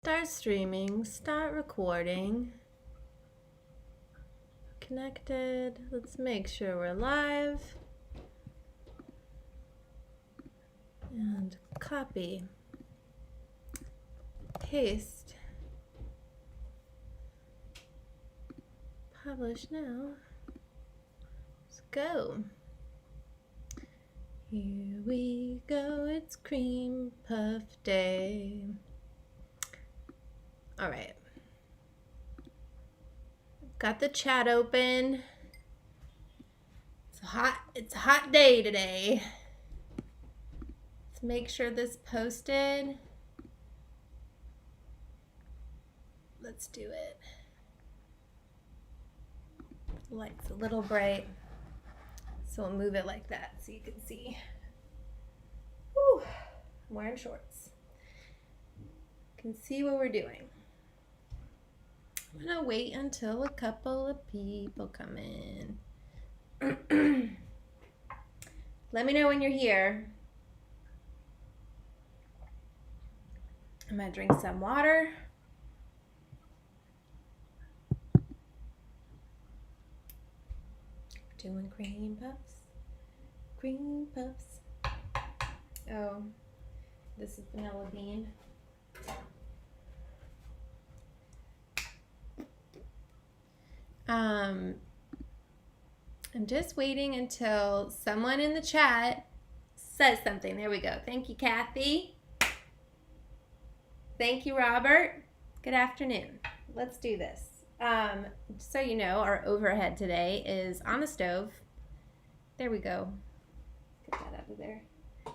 Start streaming, start recording. Connected. Let's make sure we're live. And copy. Paste. Publish now. Let's go. Here we go, it's cream puff day. All right. Got the chat open. It's a hot day today. Let's make sure this posted. Let's do it. Light's a little bright, so we'll move it like that so you can see. Whew, I'm wearing shorts. Can see what we're doing. I'm gonna wait until a couple of people come in. Let me know when you're here. I'm gonna drink some water. Doing cream puffs. Cream puffs. Oh, this is vanilla bean. I'm just waiting until someone in the chat says something. There we go. Thank you, Kathy. Thank you, Robert. Good afternoon. Let's do this. So you know, our overhead today is on the stove. There we go. Get that out of there.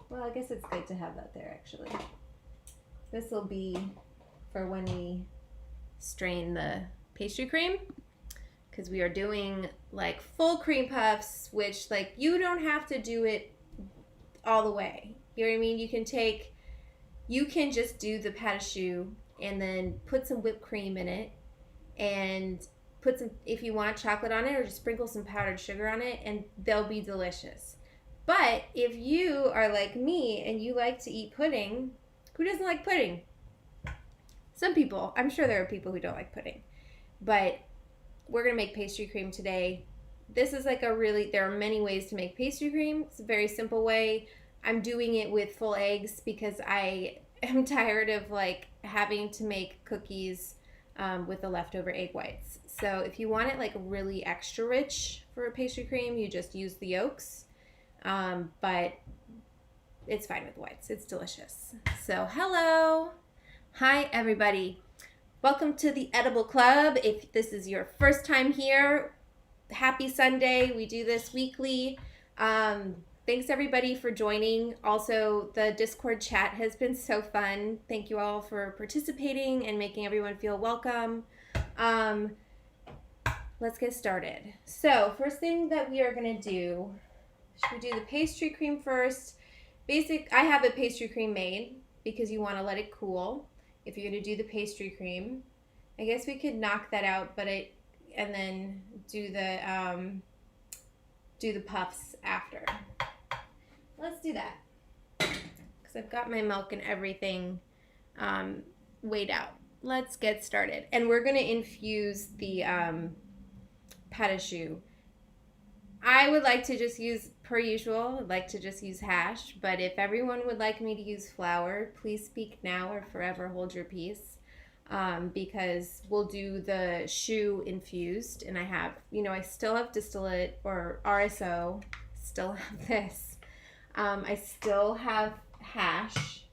Well, I guess it's good to have that there, actually. This will be for when we strain the pastry cream, because we are doing like full cream puffs, which like you don't have to do it all the way. You know what I mean? You can just do the pâte à choux and then put some whipped cream in it and put some, if you want chocolate on it, or just sprinkle some powdered sugar on it, and they'll be delicious. But if you are like me and you like to eat pudding, who doesn't like pudding? Some people. I'm sure there are people who don't like pudding. But we're going to make pastry cream today. This is like there are many ways to make pastry cream. It's a very simple way. I'm doing it with full eggs because I am tired of like having to make cookies with the leftover egg whites. So if you want it like really extra rich for a pastry cream, you just use the yolks. But it's fine with whites. It's delicious. So hello. Hi, everybody. Welcome to the Edible Club. If this is your first time here, happy Sunday. We do this weekly. Thanks everybody for joining. Also, the Discord chat has been so fun. Thank you all for participating and making everyone feel welcome. Let's get started. So, first thing that we are going to do, should we do the pastry cream first? I have a pastry cream made because you want to let it cool. If you're going to do the pastry cream, I guess we could knock that out, and then do the puffs after. Let's do that, because I've got my milk and everything weighed out. Let's get started, and we're going to infuse the pâte à choux. I would like to just use, per usual, I'd like to just use hash, but if everyone would like me to use flour, please speak now or forever hold your peace, because we'll do the choux infused, and I still have distillate or RSO, still have this. I still have hash,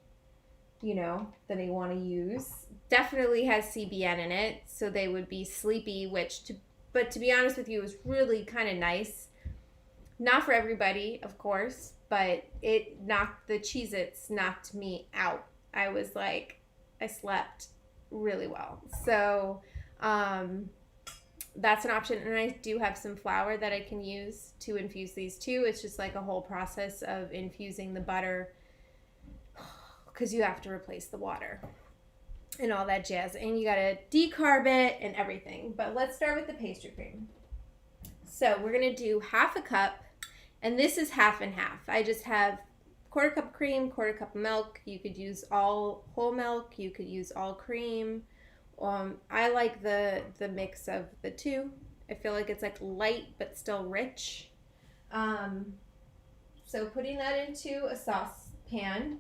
that I want to use. Definitely has CBN in it, so they would be sleepy, but to be honest with you, it was really kind of nice. Not for everybody, of course, but the Cheez-Its knocked me out. I was like, I slept really well. So that's an option. And I do have some flour that I can use to infuse these too. It's just like a whole process of infusing the butter, because you have to replace the water and all that jazz. And you got to decarb it and everything. But let's start with the pastry cream. So we're going to do half a cup. And this is half and half. I just have quarter cup of cream, quarter cup of milk. You could use all whole milk. You could use all cream. I like the mix of the two. I feel like it's like light but still rich. So putting that into a saucepan.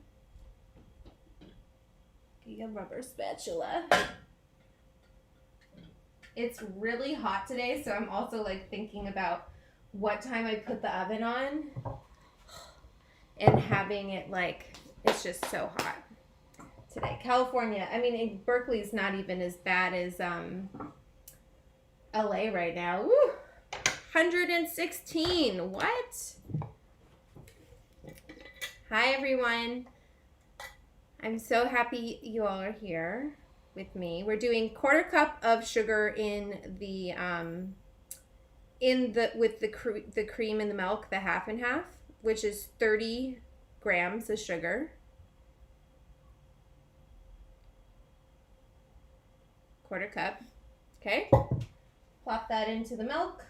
Get a rubber spatula. It's really hot today, so I'm also like thinking about what time I put the oven on and having it like, it's just so hot today. California, I mean, Berkeley's not even as bad as LA right now. Woo! 116. What? Hi, everyone. I'm so happy you all are here with me. We're doing quarter cup of sugar with the cream and the milk, the half and half, which is 30 grams of sugar. Quarter cup. Okay. Plop that into the milk.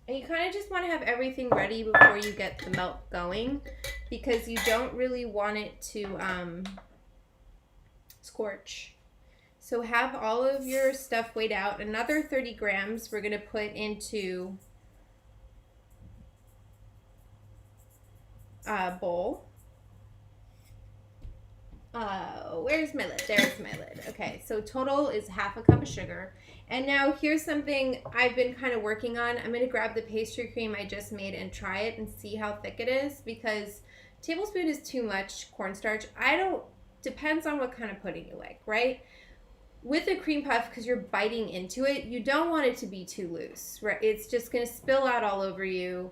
And you kind of just want to have everything ready before you get the milk going, because you don't really want it to scorch. So have all of your stuff weighed out. Another 30 grams we're going to put into a bowl. Where's my lid? There's my lid. Okay, so total is half a cup of sugar. And now here's something I've been kind of working on. I'm going to grab the pastry cream I just made and try it and see how thick it is, because a tablespoon is too much cornstarch. Depends on what kind of pudding you like, right? With a cream puff, because you're biting into it, you don't want it to be too loose, right? It's just going to spill out all over you,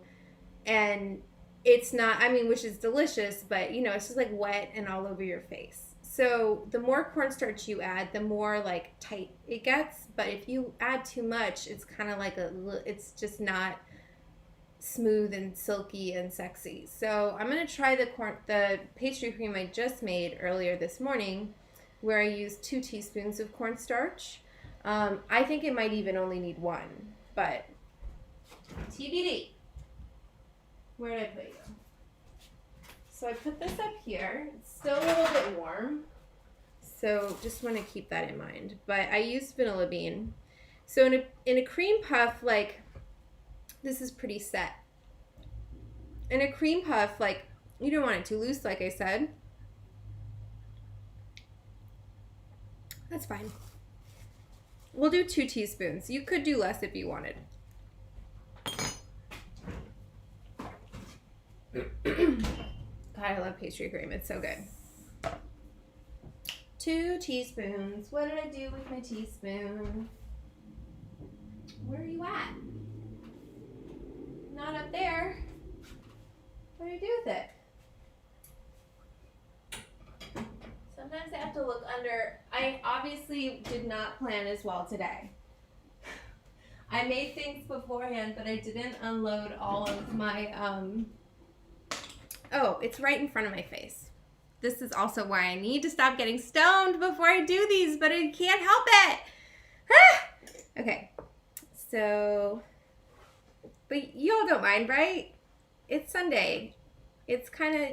and it's not, I mean, which is delicious, but you know, it's just like wet and all over your face. So the more cornstarch you add, the more like tight it gets. But if you add too much, it's kind of like it's just not smooth and silky and sexy. So I'm going to try the pastry cream I just made earlier this morning, where I used 2 teaspoons of cornstarch. I think it might even only need 1, but TBD. Where did I put you? So I put this up here. It's still a little bit warm, so just want to keep that in mind. But I used vanilla bean. So in a cream puff, like, this is pretty set. In a cream puff, like, you don't want it too loose, like I said. That's fine. We'll do 2 teaspoons. You could do less if you wanted. God, I love pastry cream. It's so good. 2 teaspoons. What did I do with my teaspoon? Where are you at? Not up there. What do I do with it? Sometimes I have to look under. I obviously did not plan as well today. I made things beforehand, but I didn't unload all of my, oh, it's right in front of my face. This is also why I need to stop getting stoned before I do these, but I can't help it. Okay, so, but you all don't mind, right? It's Sunday. It's kind of,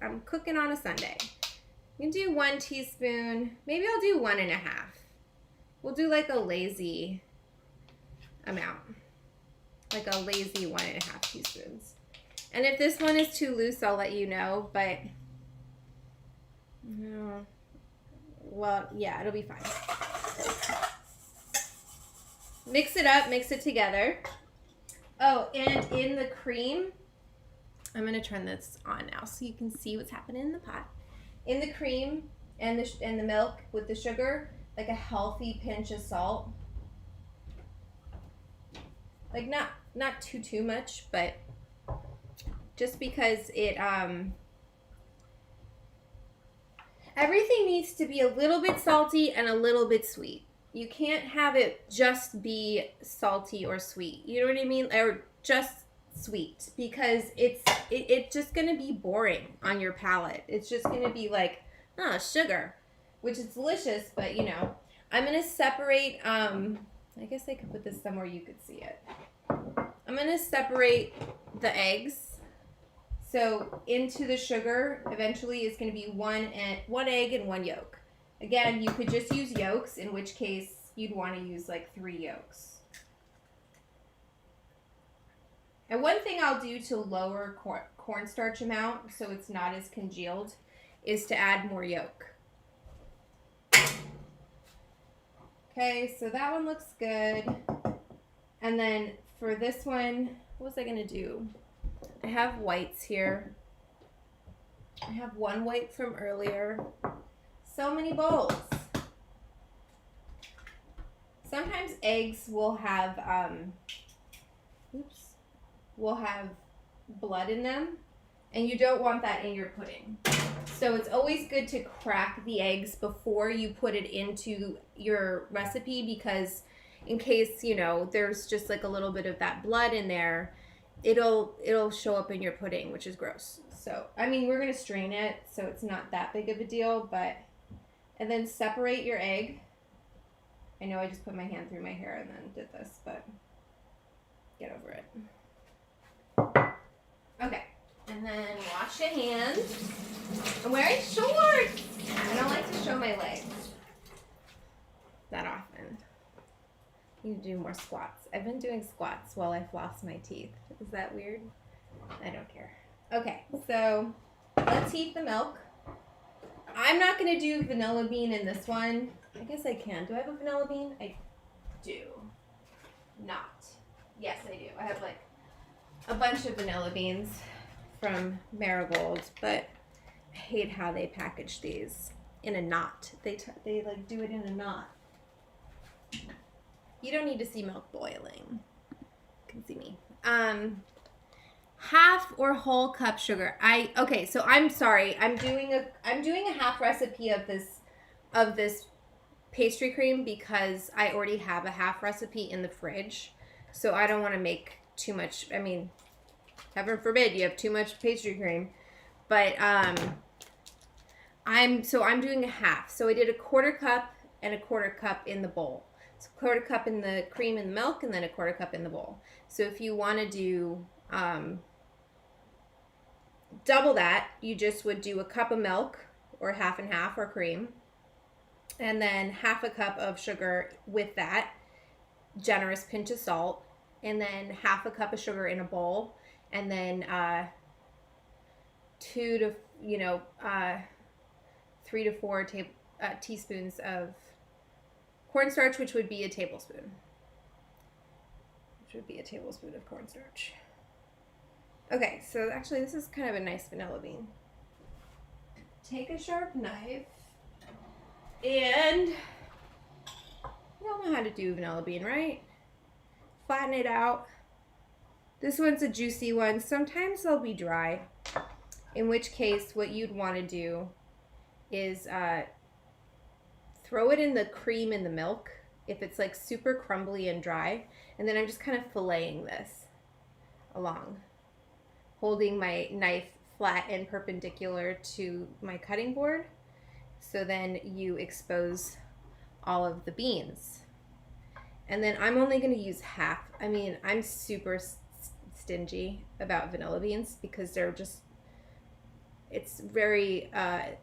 I'm cooking on a Sunday. I'm going to do 1 teaspoon. Maybe I'll do 1.5. We'll do like a lazy amount. Like a lazy 1.5 teaspoons. And if this one is too loose, I'll let you know, but no. Well, yeah, it'll be fine. Mix it up, mix it together. Oh, and in the cream, I'm going to turn this on now so you can see what's happening in the pot. In the cream and the milk with the sugar, like a healthy pinch of salt. Like not too much, but just because it everything needs to be a little bit salty and a little bit sweet. You can't have it just be salty or sweet. You know what I mean? Or just sweet, because it's just going to be boring on your palate. It's just going to be like, oh, sugar, which is delicious, but you know. I'm going to separate, I guess I could put this somewhere you could see it. I'm going to separate the eggs So into the sugar eventually is going to be one egg and one yolk. Again, you could just use yolks, in which case you'd want to use like 3 yolks. And one thing I'll do to lower cornstarch amount so it's not as congealed is to add more yolk. Okay, so that one looks good. And then for this one, what was I going to do? I have whites here. I have one white from earlier. So many bowls. Sometimes eggs will have blood in them, and you don't want that in your pudding. So it's always good to crack the eggs before you put it into your recipe, because in case, you know, there's just like a little bit of that blood in there, it'll show up in your pudding, which is gross. So, I mean, we're going to strain it, so it's not that big of a deal, but, and then separate your egg. I know I just put my hand through my hair and then did this, but get over it. Okay, and then wash your hands. I'm wearing shorts. I don't like to show my legs that often. I need to do more squats. I've been doing squats while I floss my teeth. Is that weird? I don't care. Okay, so let's heat the milk. I'm not going to do vanilla bean in this one. I guess I can. Do I have a vanilla bean? I do not. Yes, I do. I have like a bunch of vanilla beans from Marigold, but I hate how they package these in a knot. They like do it in a knot. You don't need to see milk boiling. You can see me. Half or whole cup sugar. Okay, so I'm sorry. I'm doing a half recipe of this pastry cream because I already have a half recipe in the fridge. So I don't want to make too much. I mean, heaven forbid you have too much pastry cream. But I'm doing a half. So I did a 1/4 cup and a 1/4 cup in the bowl. So 1/4 cup in the cream and the milk, and then a 1/4 cup in the bowl. So if you want to do double that, you just would do a cup of milk, or half and half, or cream, and then half a cup of sugar with that, generous pinch of salt, and then half a cup of sugar in a bowl, and then 3 to 4 teaspoons of cornstarch, which would be a tablespoon. Of cornstarch. Okay, so actually this is kind of a nice vanilla bean. Take a sharp knife, and you all know how to do vanilla bean, right? Flatten it out. This one's a juicy one. Sometimes they'll be dry, in which case what you'd want to do is throw it in the cream and the milk if it's like super crumbly and dry, and then I'm just kind of filleting this along, holding my knife flat and perpendicular to my cutting board, so then you expose all of the beans. And then I'm only going to use half. I mean, I'm super stingy about vanilla beans because they're just, it's very,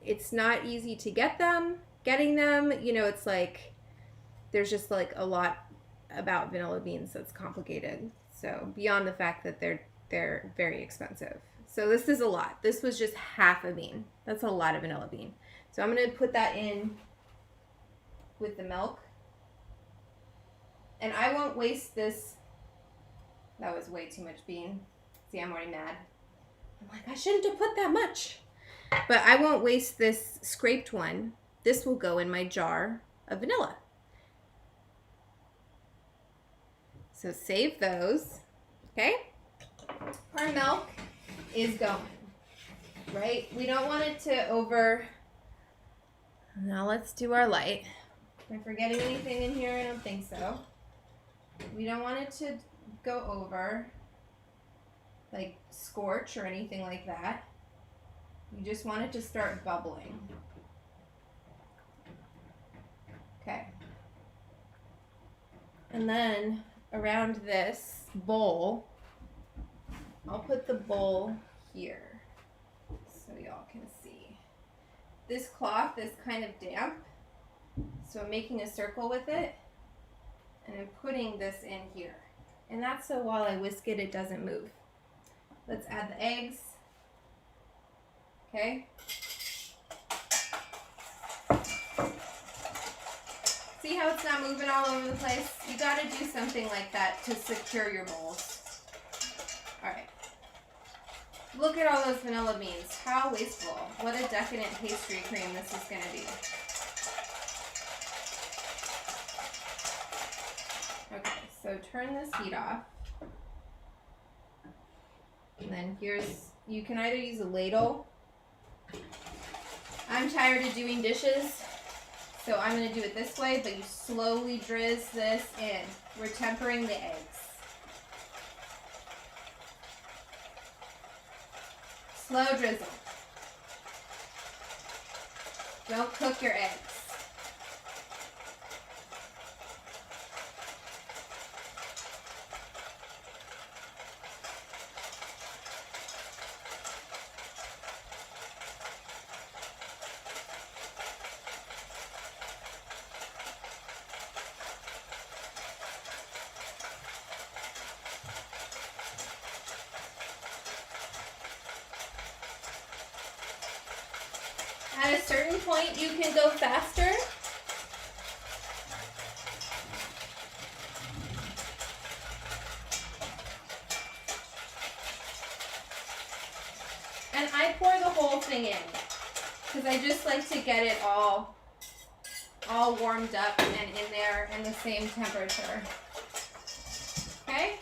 it's not easy to getting them, you know, it's like, there's just like a lot about vanilla beans that's complicated. So beyond the fact that they're very expensive. So this is a lot. This was just half a bean. That's a lot of vanilla bean. So I'm going to put that in with the milk. And I won't waste this. That was way too much bean. See, I'm already mad. I'm like, I shouldn't have put that much. But I won't waste this scraped one. This will go in my jar of vanilla. So save those. Okay? Our milk is going, right? We don't want it to over. Now let's do our light. Am I forgetting anything in here? I don't think so. We don't want it to go over, like scorch or anything like that. You just want it to start bubbling. Okay. And then around this bowl, I'll put the bowl here. y'all can see. This cloth is kind of damp, so I'm making a circle with it, and I'm putting this in here. And that's so while I whisk it, it doesn't move. Let's add the eggs. Okay. See how it's not moving all over the place? You gotta do something like that to secure your bowls. Alright. Look at all those vanilla beans. How wasteful. What a decadent pastry cream this is gonna be. Okay, so turn this heat off. And then you can either use a ladle. I'm tired of doing dishes, so I'm going to do it this way, but you slowly drizz this in. We're tempering the eggs. Slow drizzle. Don't cook your eggs. At a certain point, you can go faster. And I pour the whole thing in because I just like to get it all warmed up and in there in the same temperature. Okay?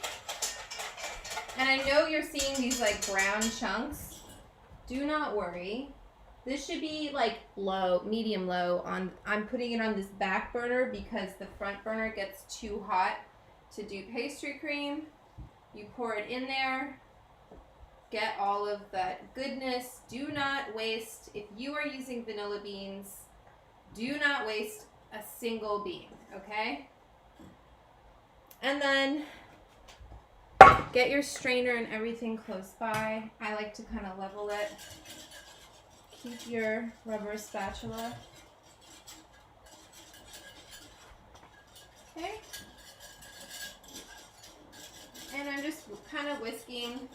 And I know you're seeing these like brown chunks. Do not worry. This should be like low, medium low. I'm putting it on this back burner because the front burner gets too hot to do pastry cream. You pour it in there, get all of that goodness. Do not waste, if you are using vanilla beans, do not waste a single bean, okay? And then get your strainer and everything close by. I like to kind of level it. Keep your rubber spatula. Okay. And I'm just kind of whisking.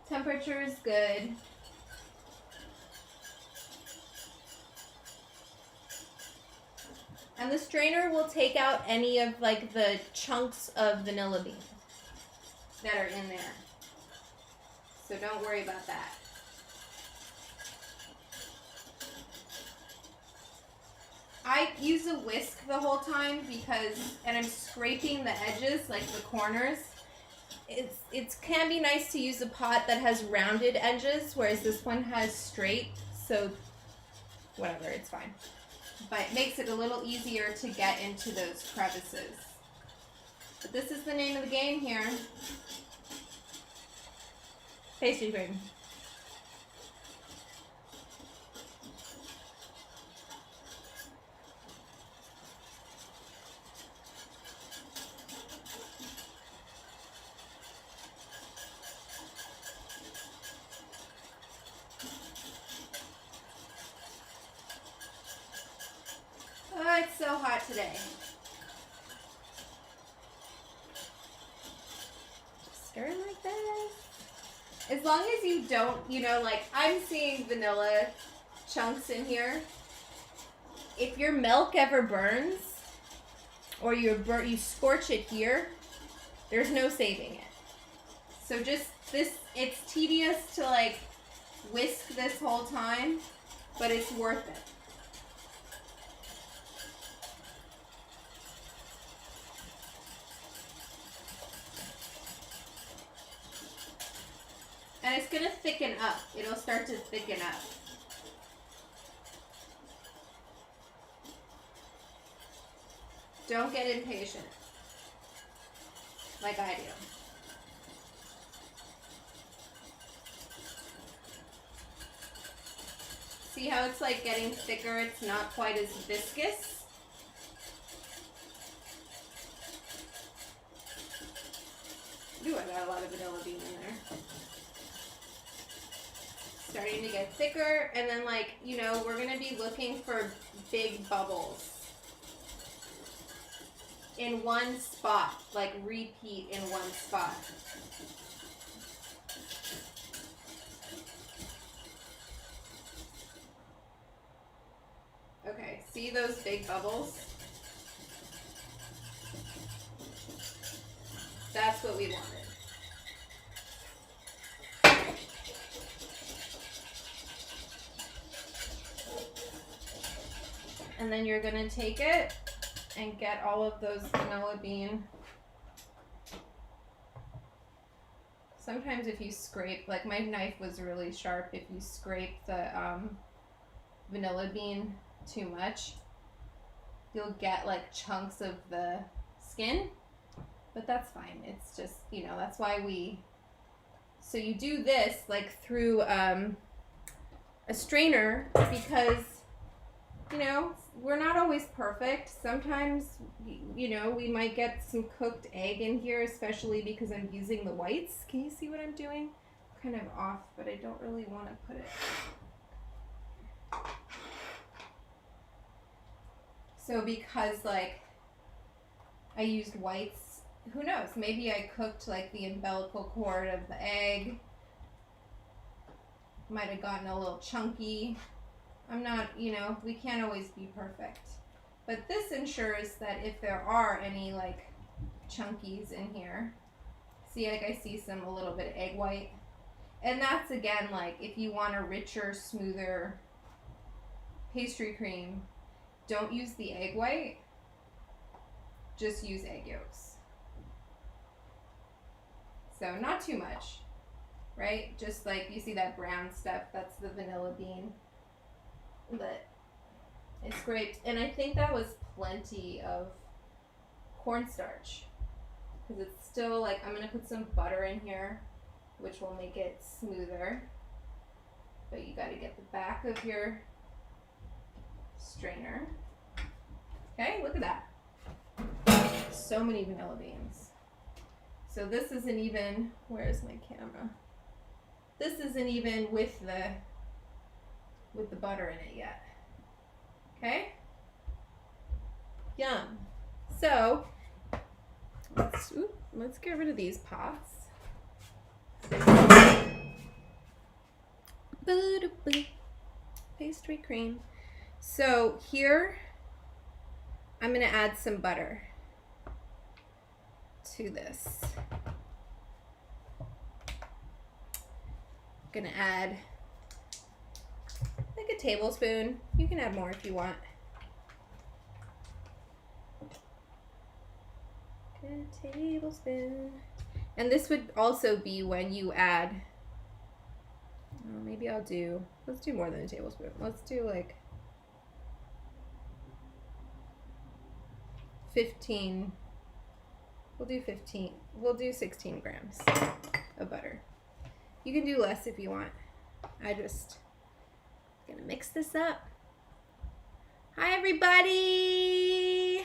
Temperature is good. And the strainer will take out any of like the chunks of vanilla bean that are in there. So don't worry about that. I use a whisk the whole time and I'm scraping the edges, like the corners. It can be nice to use a pot that has rounded edges, whereas this one has straight, so whatever, it's fine. But it makes it a little easier to get into those crevices. But this is the name of the game here. Pastry cream. Oh, it's so hot today. Just stir it like this. As long as you don't, like I'm seeing vanilla chunks in here. If your milk ever burns or you scorch it here, there's no saving it. So just this, it's tedious to like whisk this whole time, but it's worth it. And it's going to thicken up. It'll start to thicken up. Don't get impatient like I do. See how it's like getting thicker? It's not quite as viscous. Ooh, I got a lot of vanilla bean in there. starting to get thicker, and then like, you know, we're gonna be looking for big bubbles in one spot, like repeat in one spot. Okay, see those big bubbles? That's what we wanted. And then you're gonna take it and get all of those vanilla bean. Sometimes if you scrape, like my knife was really sharp, if you scrape the vanilla bean too much, you'll get like chunks of the skin, but that's fine. It's just, you know, that's why so you do this like through a strainer, because, you know, we're not always perfect. Sometimes, you know, we might get some cooked egg in here, especially because I'm using the whites. Can you see what I'm doing? I'm kind of off, but I don't really want to put it. So because like I used whites, who knows, maybe I cooked like the umbilical cord of the egg. Might have gotten a little chunky. I'm not, you know, we can't always be perfect. But this ensures that if there are any like chunkies in here, see, like I see some, a little bit of egg white. And that's again, like if you want a richer, smoother pastry cream, don't use the egg white, just use egg yolks. So not too much, right? Just like you see that brown stuff, that's the vanilla bean that I scraped. And I think that was plenty of cornstarch, because it's still like, I'm going to put some butter in here, which will make it smoother. But you got to get the back of your strainer. Okay, look at that. So many vanilla beans. So this isn't even, where's my camera? This isn't even with the butter in it yet. Okay? Yum. So let's get rid of these pots. Pastry cream. So here I'm going to add some butter to this. I'm going to add like a tablespoon. You can add more if you want. A tablespoon. And this would also be when you add, maybe let's do more than a tablespoon. Let's do like 15. We'll do 16 grams of butter. You can do less if you want. I just gonna mix this up. Hi everybody!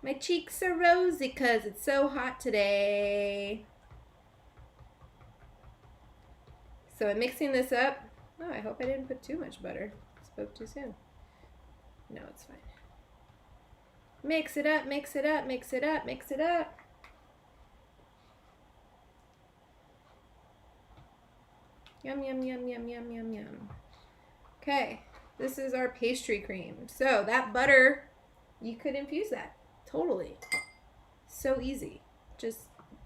My cheeks are rosy because it's so hot today. So I'm mixing this up. Oh, I hope I didn't put too much butter. Spoke too soon. No, it's fine. Mix it up, mix it up, mix it up, mix it up. Yum, yum, yum, yum, yum, yum, yum. Okay, this is our pastry cream. So that butter, you could infuse that. Totally. So easy. Just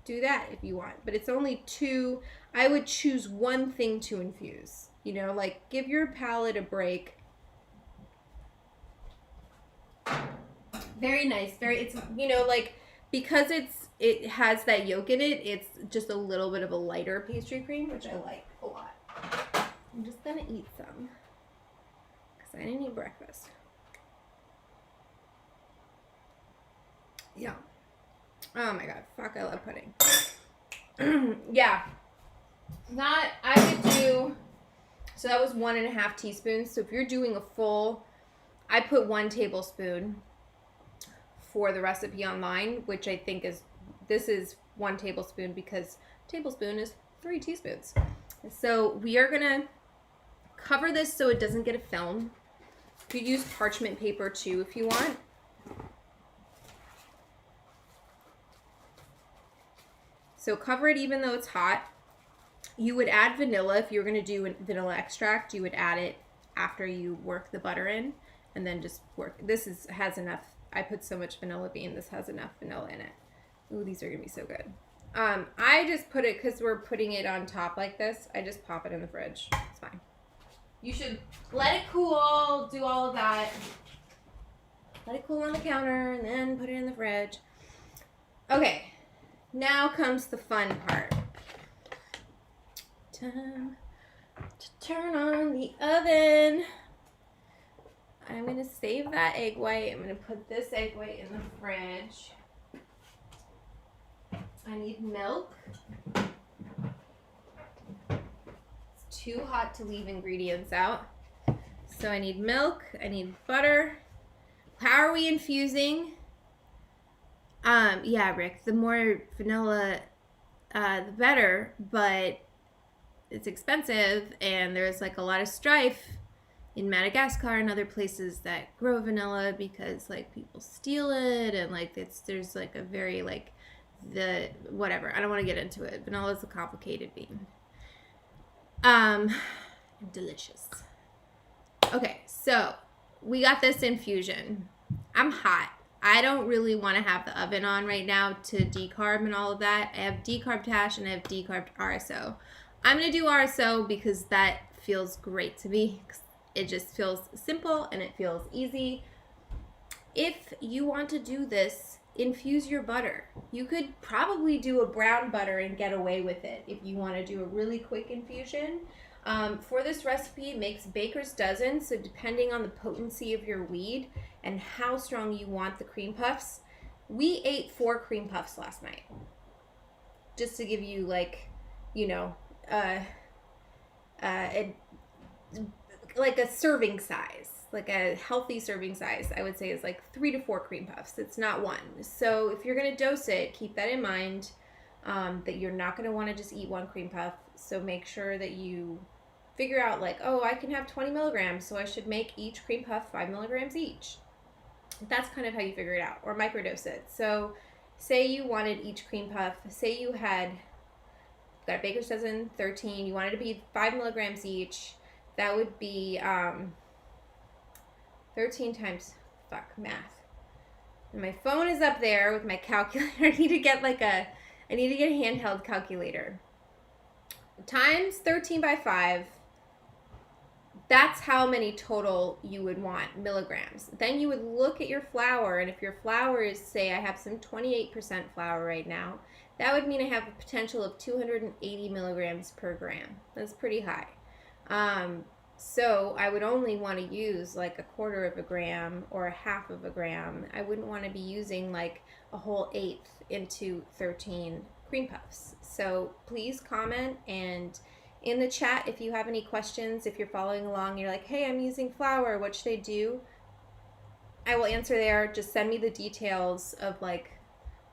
do that if you want. But it's only 2. I would choose one thing to infuse. You know, like give your palate a break. Very nice. It's, you know, like because it has that yolk in it, it's just a little bit of a lighter pastry cream, which I like a lot. I'm just gonna eat some because I didn't eat breakfast. Yeah. Oh my god, fuck, I love pudding. Yeah. I would do, so that was 1.5 teaspoons. So if you're doing a full, I put 1 tablespoon for the recipe online, which I think this is 1 tablespoon because a tablespoon is 3 teaspoons. So we are gonna cover this so it doesn't get a film. You could use parchment paper too if you want. So cover it even though it's hot. You would add vanilla if you were going to do vanilla extract. You would add it after you work the butter in, and then just work. This has enough. I put so much vanilla bean. This has enough vanilla in it. Ooh, these are going to be so good. I just put it because we're putting it on top like this. I just pop it in the fridge. It's fine. You should let it cool. Do all of that. Let it cool on the counter, and then put it in the fridge. Okay. Now comes the fun part. Time to turn on the oven. I'm going to save that egg white. I'm going to put this egg white in the fridge. I need milk. It's too hot to leave ingredients out. So I need milk. I need butter. How are we infusing? Yeah, Rick, the more vanilla, the better, but it's expensive, and there's like a lot of strife in Madagascar and other places that grow vanilla because like people steal it, and like there's like a very like whatever. I don't want to get into it. Vanilla is a complicated bean. Delicious. Okay, so we got this infusion. I'm hot. I don't really want to have the oven on right now to decarb and all of that. I have decarbed hash and I have decarbed RSO. I'm going to do RSO because that feels great to me. It just feels simple and it feels easy. If you want to do this, infuse your butter. You could probably do a brown butter and get away with it if you want to do a really quick infusion. For this recipe, it makes baker's dozen, so depending on the potency of your weed and how strong you want the cream puffs, we ate 4 cream puffs last night. Just to give you like, you know, like a serving size, like a healthy serving size, I would say is like 3 to 4 cream puffs. It's not 1. So if you're going to dose it, keep that in mind, that you're not going to want to just eat 1 cream puff. So make sure that you figure out like, oh, I can have 20 milligrams, so I should make each cream puff 5 milligrams each. That's kind of how you figure it out, or microdose it. So say you wanted each cream puff, say you had got a baker's dozen, 13, you wanted to be 5 milligrams each, that would be 13 times, math. And my phone is up there with my calculator. I need to get a handheld calculator. Times 13 by 5, that's how many total you would want milligrams. Then you would look at your flour, and if your flour is, say I have some 28% flour right now, that would mean I have a potential of 280 milligrams per gram. That's pretty high. So I would only want to use like 1/4 of a gram or 1/2 of a gram. I wouldn't want to be using like a whole 1/8 into 13 cream puffs. So please comment, and in the chat if you have any questions, if you're following along, you're like, hey, I'm using flour, what should I do? I will answer there. Just send me the details of like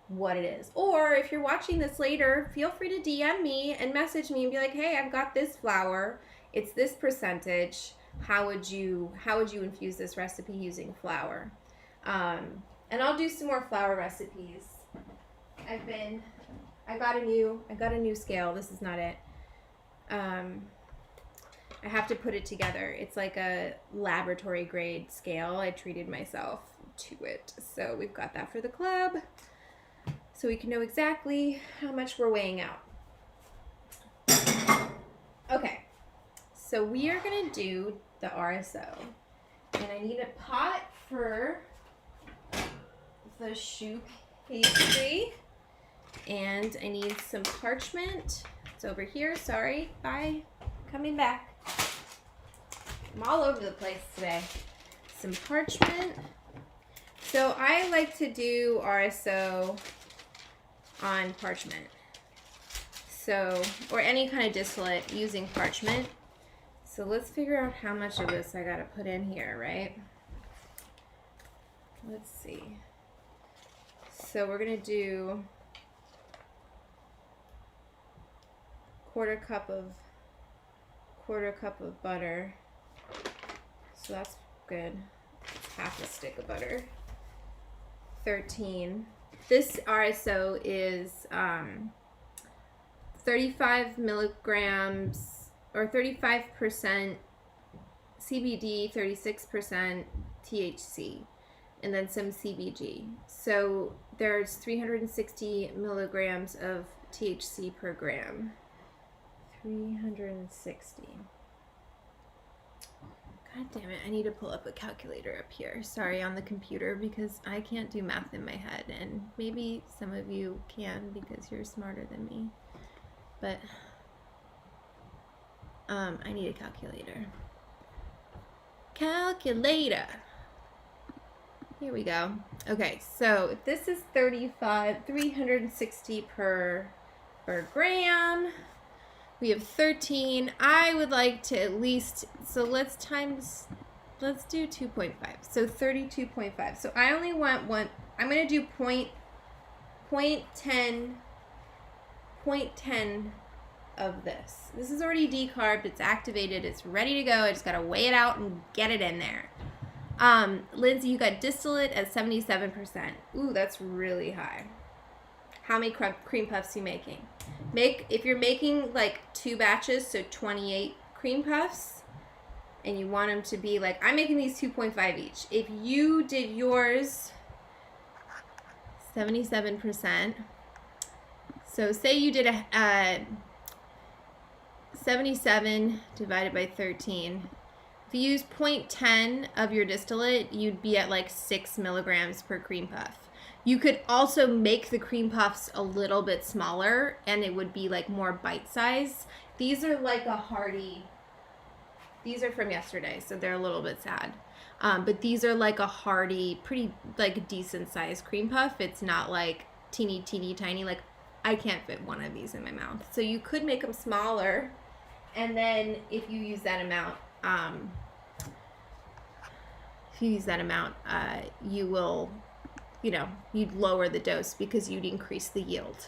what it is. Or if you're watching this later, feel free to DM me and message me and be like, hey, I've got this flour. It's this percentage. How would you infuse this recipe using flour? And I'll do some more flour recipes. I got a new scale. This is not it. I have to put it together. It's like a laboratory grade scale. I treated myself to it. So we've got that for the club, so we can know exactly how much we're weighing out. Okay, so we are gonna do the RSO, and I need a pot for the choux pastry, and I need some parchment. It's over here. Sorry, bye. Coming back. I'm all over the place today. Some parchment. So I like to do RSO on parchment. So, or any kind of distillate using parchment. So let's figure out how much of this I gotta put in here, right? Let's see. So we're gonna do 1/4 cup of quarter cup of butter. So that's good. It's half a stick of butter. 13. This RSO is 35 milligrams or 35% CBD, 36% THC, and then some CBG. So there's 360 milligrams of THC per gram. 360. God damn it, I need to pull up a calculator up here. Sorry, on the computer, because I can't do math in my head, and maybe some of you can because you're smarter than me. But I need a calculator. Calculator. Here we go. Okay, so if this is 360 per gram. We have 13. I would like to at least, so let's do 2.5. So 32.5. So I only want one. I'm going to do 0.10 of this. This is already decarbed. It's activated. It's ready to go. I just got to weigh it out and get it in there. Lindsay, you got distillate at 77%. Ooh, that's really high. How many cream puffs are you making? If you're making like 2 batches, so 28 cream puffs, and you want them to be like, I'm making these 2.5 each. If you did yours 77%, so say you did a 77 divided by 13. If you use 0.10 of your distillate, you'd be at like 6 milligrams per cream puff. You could also make the cream puffs a little bit smaller, and it would be like more bite size. These are like a hearty, these are from yesterday, so they're a little bit sad. But these are like a hearty, pretty like decent sized cream puff. It's not like teeny tiny, like I can't fit one of these in my mouth. So you could make them smaller, and then if you use that amount, you will, you'd lower the dose because you'd increase the yield.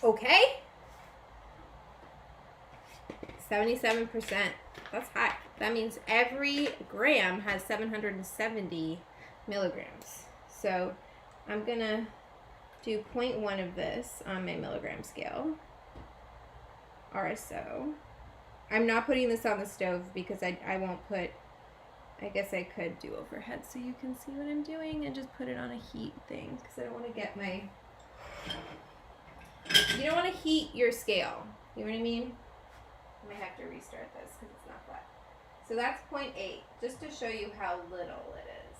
Okay? 77%. That's high. That means every gram has 770 milligrams. So I'm going to do 0.1 of this on my milligram scale. RSO. I'm not putting this on the stove because I won't put, I guess I could do overhead so you can see what I'm doing and just put it on a heat thing because I don't want to get my, you don't want to heat your scale. You know what I mean? I might have to restart this because it's not flat. So that's 0.8, just to show you how little it is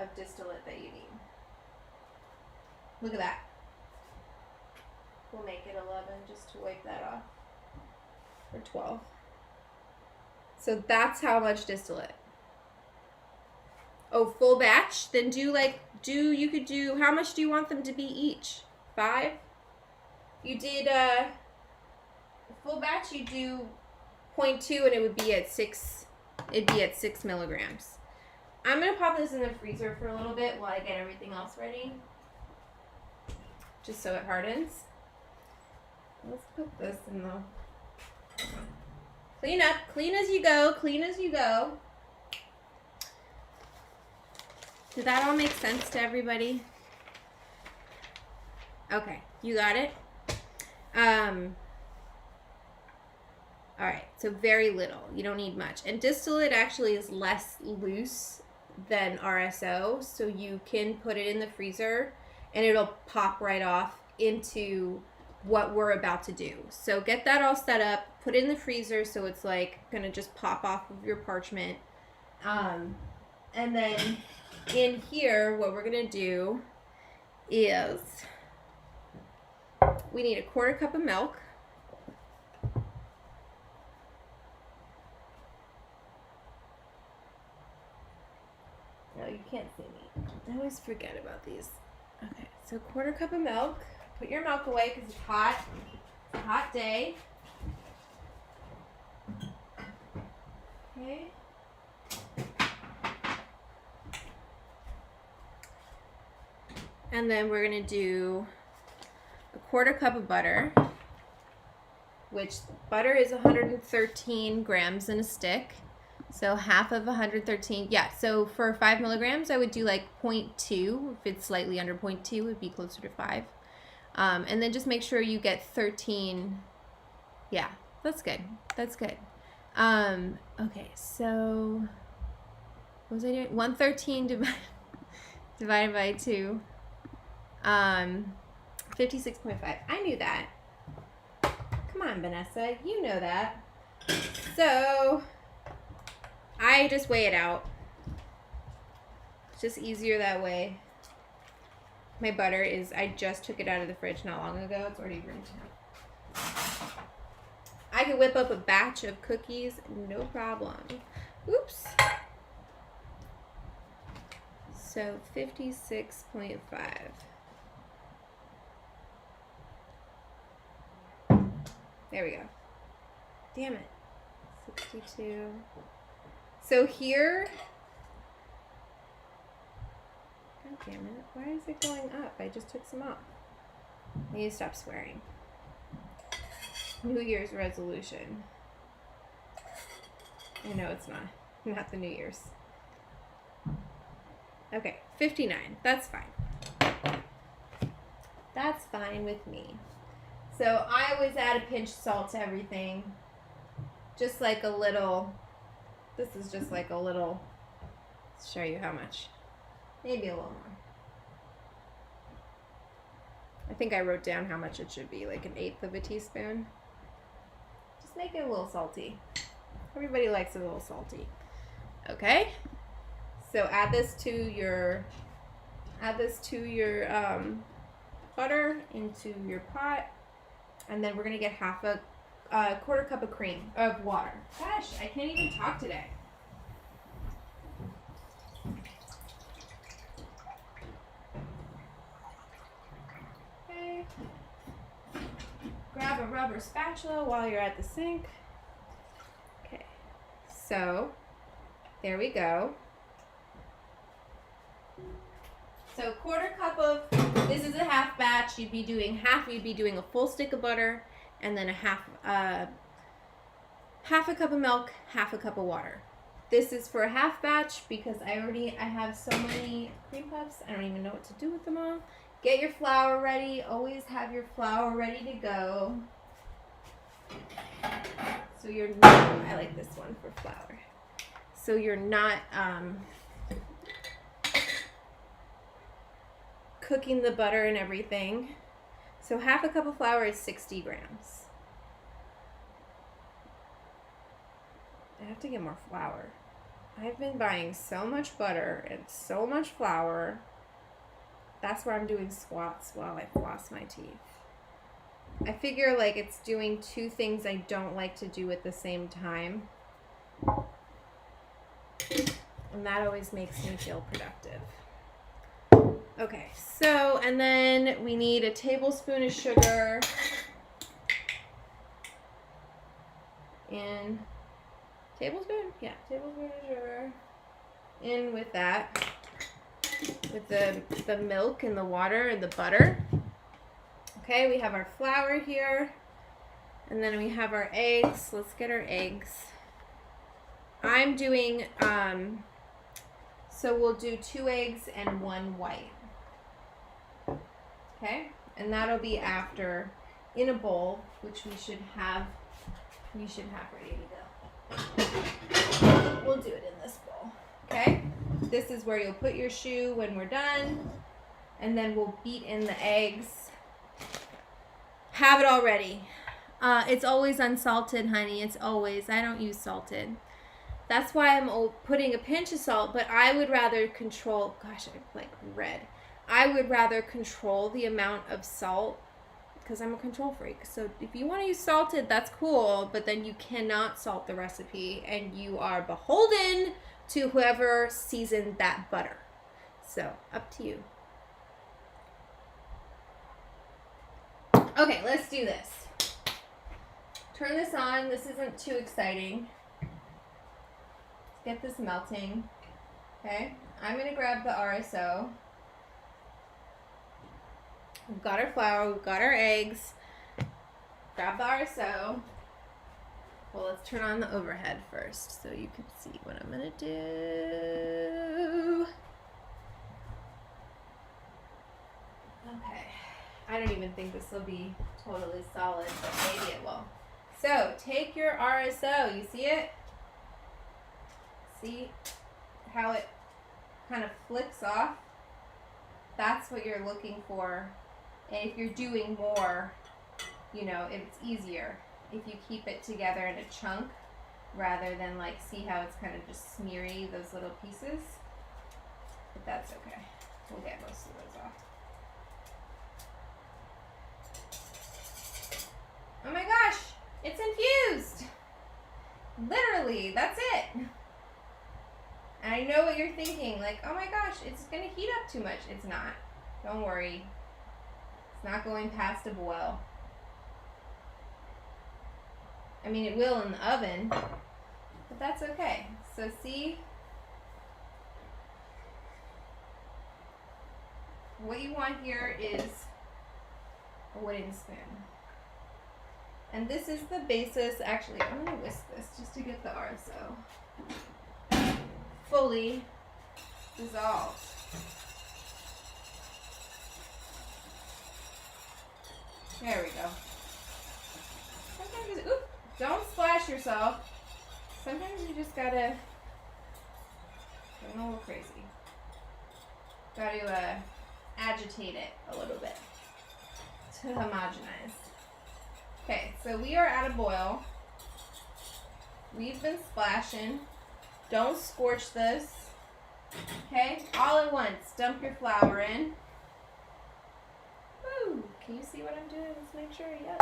of distillate that you need. Look at that. We'll make it 11 just to wipe that off. Or 12. So that's how much distillate. Oh, full batch? Then you could do, how much do you want them to be each? 5? You did full batch, you do 0.2 and it would be at 6, it'd be at 6 milligrams. I'm going to pop this in the freezer for a little bit while I get everything else ready. Just so it hardens. Let's put this in the, clean up, clean as you go, clean as you go. Did that all make sense to everybody? Okay, you got it? All right, so very little. You don't need much. And distillate actually is less loose than RSO, so you can put it in the freezer and it'll pop right off into what we're about to do. So get that all set up, put it in the freezer so it's like gonna just pop off of your parchment. And then in here, what we're gonna do is we need a 1/4 cup of milk. No, you can't see me. I always forget about these. Okay, so 1/4 cup of milk. Put your milk away because it's hot. It's a hot day. Okay. And then we're going to do a 1/4 cup of butter. which butter is 113 grams in a stick. So half of 113, yeah, so for 5 milligrams, I would do like 0.2. If it's slightly under 0.2, it would be closer to 5. And then just make sure you get 13. Yeah, that's good. That's good. Okay, so what was I doing? 113 divided by 2. 56.5. I knew that. Come on, Vanessa. You know that. So I just weigh it out. It's just easier that way. My butter is, I just took it out of the fridge not long ago. It's already room temp. I could whip up a batch of cookies, no problem. Oops. So 56.5. There we go. Damn it. 62. So here, God damn it. Why is it going up? I just took some off. I need to stop swearing. New Year's resolution. I know it's not the New Year's. Okay, 59. That's fine. That's fine with me. So I always add a pinch of salt to everything. Just like a little, this is just like a little, let's show you how much. Maybe a little more. I think I wrote down how much it should be, like 1/8 of a teaspoon. Just make it a little salty. Everybody likes it a little salty. Okay? So add this to your butter into your pot. And then we're going to get half a quarter cup of cream of water. Gosh, I can't even talk today. Okay. Grab a rubber spatula while you're at the sink. Okay. So, there we go. So quarter cup of, this is a half batch, you'd be doing a full stick of butter, and then a half a cup of milk, half a cup of water. This is for a half batch because I have so many cream puffs, I don't even know what to do with them all. Get your flour ready, always have your flour ready to go. So you're not, I like this one for flour. So you're not, cooking the butter and everything. So half a cup of flour is 60 grams. I have to get more flour. I've been buying so much butter and so much flour. That's where I'm doing squats while I floss my teeth. I figure like it's doing two things I don't like to do at the same time. And that always makes me feel productive. Okay, so, and then we need a tablespoon of sugar in, tablespoon of sugar in with that, with the milk and the water and the butter. Okay, we have our flour here, and then we have our eggs. Let's get our eggs. I'm doing, so we'll do 2 eggs and 1 white. Okay, and that'll be after in a bowl, which we should have ready to go. We'll do it in this bowl. Okay, this is where you'll put your shoe when we're done, and then we'll beat in the eggs. Have it all ready. It's always unsalted, honey. It's always. I don't use salted. That's why I'm putting a pinch of salt, but I would rather control. Gosh, I'm like red. I would rather control the amount of salt because I'm a control freak. So if you want to use salted, that's cool, but then you cannot salt the recipe and you are beholden to whoever seasoned that butter. So up to you. Okay, let's do this. Turn this on. This isn't too exciting. Let's get this melting. Okay, I'm going to grab the RSO. We've got our flour, we've got our eggs. grab the RSO. Well, let's turn on the overhead first so you can see what I'm gonna do. Okay, I don't even think this will be totally solid, but maybe it will. So take your RSO, you see it? See how it kind of flicks off? That's what you're looking for. And if you're doing more, you know, it's easier if you keep it together in a chunk rather than like, see how it's kind of just smeary, those little pieces? But that's okay. We'll get most of those off. Oh my gosh, it's infused! Literally, that's it. And I know what you're thinking, like, oh my gosh, it's gonna heat up too much. It's not. Don't worry. It's not going past a boil. I mean, it will in the oven, but that's okay. So see, what you want here is a wooden spoon. And this is the basis. Actually, I'm gonna whisk this just to get the RSO fully dissolved. There we go. Sometimes, oop, don't splash yourself. Sometimes you just gotta go a little crazy. Gotta agitate it a little bit to homogenize. Okay, so we are at a boil. We've been splashing. Don't scorch this. Okay, all at once. Dump your flour in. Woo! Can you see what I'm doing? Let's make sure. Yep.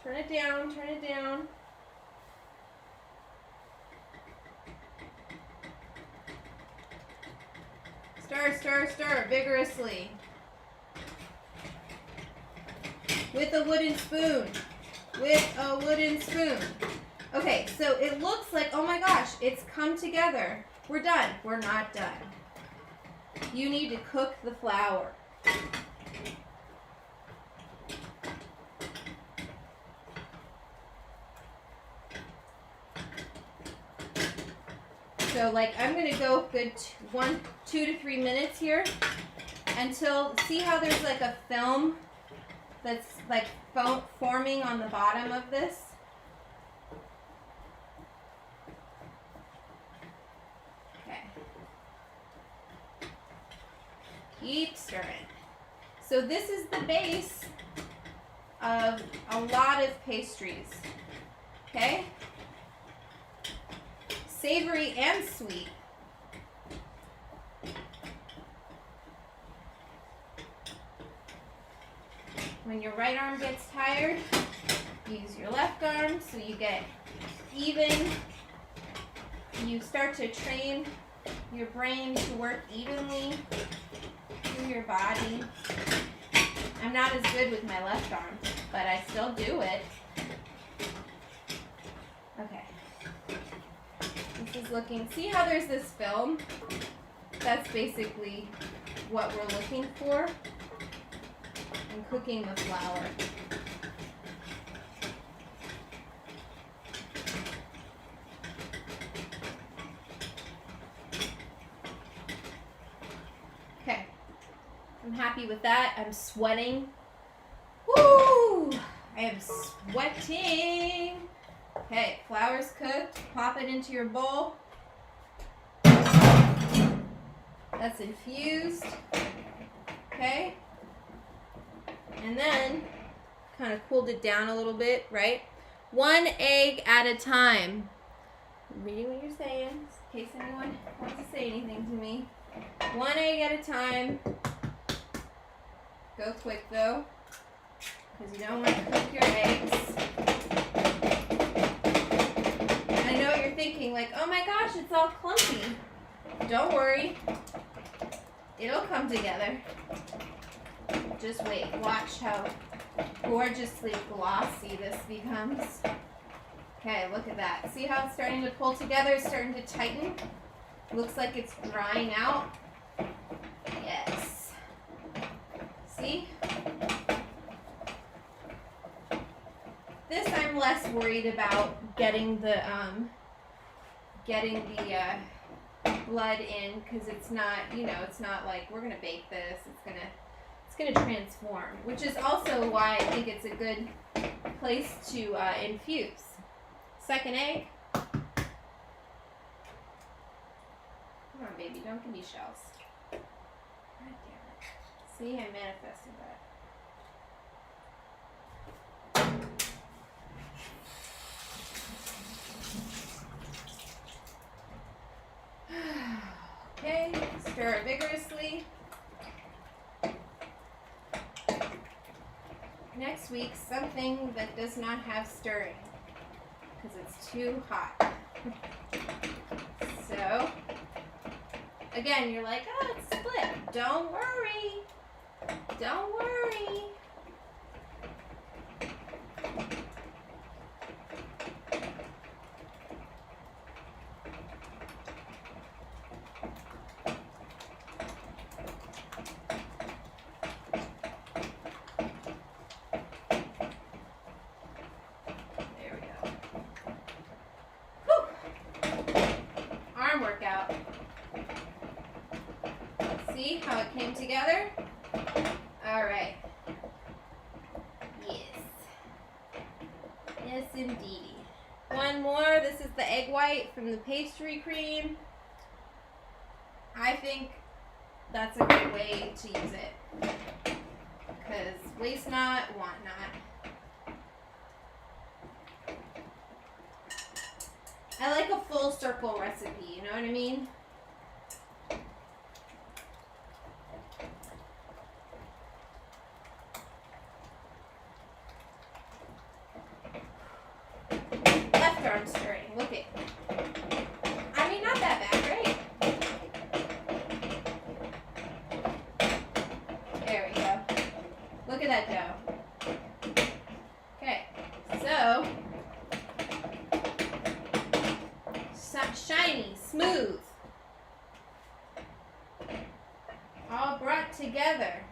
Turn it down. Turn it down. Stir, stir, stir vigorously. With a wooden spoon. With a wooden spoon. Okay, so it looks like, oh my gosh, it's come together. We're done. We're not done. You need to cook the flour. So like, I'm gonna go good 2 to 3 minutes here until, see how there's like a film that's like forming on the bottom of this? Okay. Keep stirring. So this is the base of a lot of pastries. Okay? Savory and sweet. When your right arm gets tired, use your left arm so you get even. You start to train your brain to work evenly through your body. I'm not as good with my left arm, but I still do it. Okay. This is looking, see how there's this film? That's basically what we're looking for in cooking the flour. Okay, I'm happy with that. I'm sweating. Woo! I am sweating. Okay, flour's cooked. Pop it into your bowl. That's infused. Okay. And then kind of cooled it down a little bit, right? 1 egg at a time. I'm reading what you're saying, in case anyone wants to say anything to me. 1 egg at a time. Go quick though, because you don't want to cook your eggs. I know what you're thinking, like, oh my gosh, it's all clumpy. Don't worry. It'll come together. Just wait. Watch how gorgeously glossy this becomes. Okay, look at that. See how it's starting to pull together? It's starting to tighten. Looks like it's drying out. Yes. See? less worried about getting the blood in, because it's not, you know, it's not like we're gonna bake this. It's gonna transform, which is also why I think it's a good place to infuse. Second egg. Come on, baby, don't give me shells. God damn it. See, I manifested that. Okay, stir it vigorously. Next week, something that does not have stirring, because it's too hot. So, again, you're like, oh, it's split. Don't worry. Don't worry. Workout. See how it came together? All right. Yes. Yes, indeed. One more. This is the egg white from the pastry cream. I think that's a great way to use it, because waste not, want not. I like a full circle recipe, you know what I mean? Left arm stirring, look it. I mean, not that bad, right? There we go. Look at that dough. Okay, so shiny, smooth, all brought together.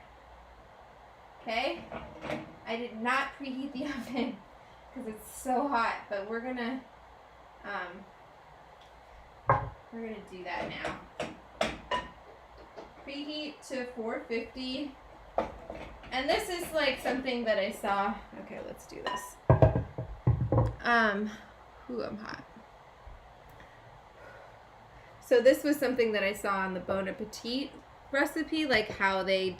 Okay, I did not preheat the oven because it's so hot, but we're gonna do that now. Preheat to 450, and this is like something that I saw. Okay, let's do this. I'm hot. So this was something that I saw on the Bon Appetit recipe, like how they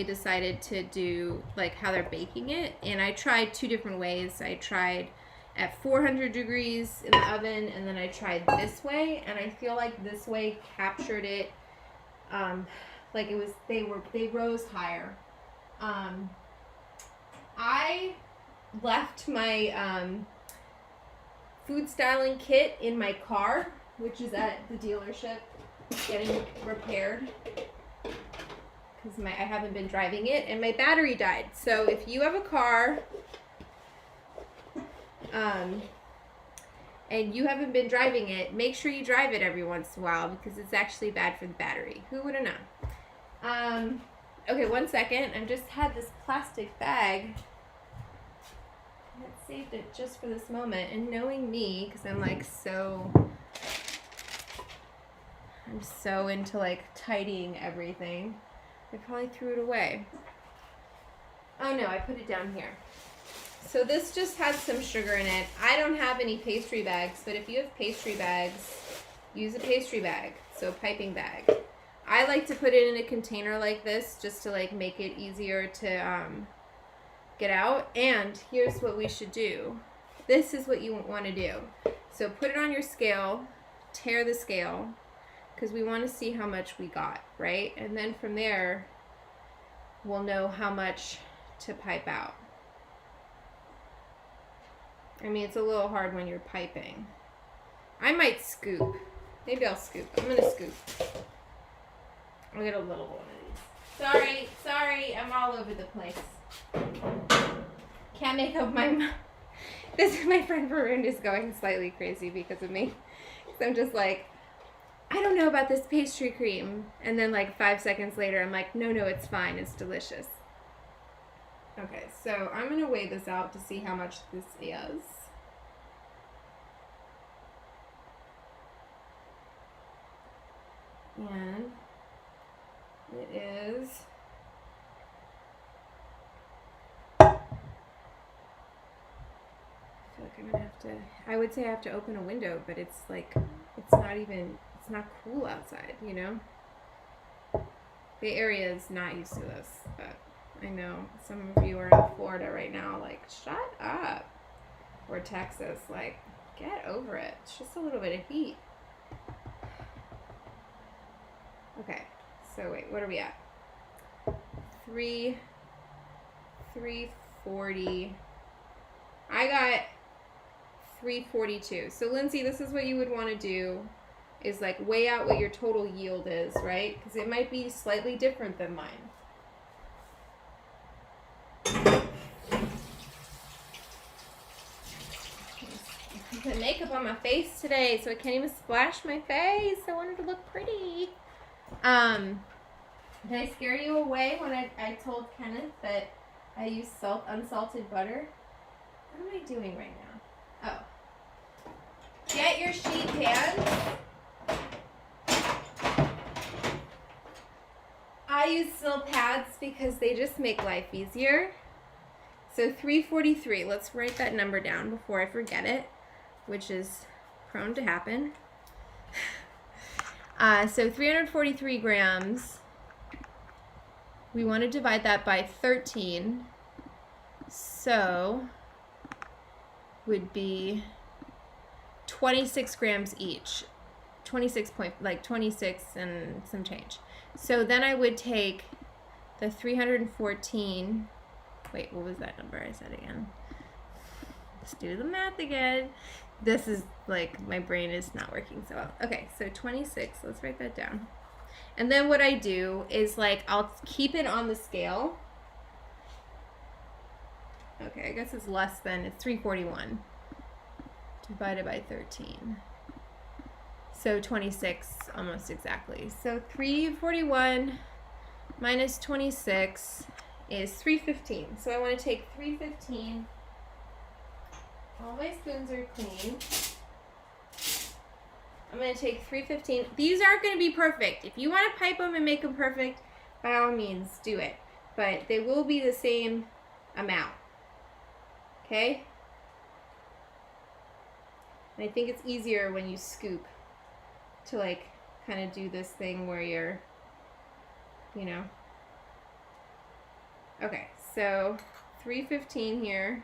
decided to do, like how they're baking it. And I tried two different ways. I tried at 400 degrees in the oven, and then I tried this way, and I feel like this way captured it, like it was, they rose higher. I left my food styling kit in my car, which is at the dealership getting repaired, because I haven't been driving it, and my battery died. So if you have a car and you haven't been driving it, make sure you drive it every once in a while, because it's actually bad for the battery. Who would have known? Okay, 1 second. I just had this plastic bag. I saved it just for this moment, and knowing me, because I'm like I'm so into like tidying everything, I probably threw it away. Oh no, I put it down here. So this just has some sugar in it. I don't have any pastry bags, but if you have pastry bags, use a pastry bag, so a piping bag. I like to put it in a container like this just to like make it easier to get out. And here's what we should do. This is what you want to do. So put it on your scale, tear the scale, because we want to see how much we got, right? And then from there, we'll know how much to pipe out. I mean, it's a little hard when you're piping. I might scoop. Maybe I'll scoop. I'm gonna scoop. I'll get a little one of these. Sorry, I'm all over the place. Can't make up my This is my friend Varun is going slightly crazy because of me. So I'm just like, I don't know about this pastry cream. And then like 5 seconds later, I'm like, no, it's fine. It's delicious. Okay, so I'm going to weigh this out to see how much this is. And it is... I feel like I'm gonna have to, I would say I have to open a window, but it's like, it's not cool outside, you know? The area is not used to this, but I know some of you are in Florida right now, like, shut up. Or Texas, like, get over it. It's just a little bit of heat. Okay, so wait, what are we at? 340. I got 342. So Lindsay, this is what you would want to do, is like weigh out what your total yield is, right? Because it might be slightly different than mine. I put makeup on my face today, so I can't even splash my face. I wanted to look pretty. Did I scare you away when I told Kenneth that I use unsalted butter? What am I doing right now? Oh. Get your sheet pan. I use snow pads because they just make life easier. So 343, let's write that number down before I forget it, which is prone to happen. So 343 grams, we want to divide that by 13, so would be 26 grams each, 26 and some change. So then I would take the 314, wait, what was that number I said again? Let's do the math again. This is like, my brain is not working so well. Okay, so 26, let's write that down. And then what I do is like, I'll keep it on the scale. Okay, I guess it's less than, it's 341 divided by 13. So 26, almost exactly. So 341 minus 26 is 315. So I want to take 315. All my spoons are clean. I'm going to take 315. These aren't going to be perfect. If you want to pipe them and make them perfect, by all means, do it. But they will be the same amount. Okay? And I think it's easier when you scoop to like kind of do this thing where you're, you know. Okay, so 315 here.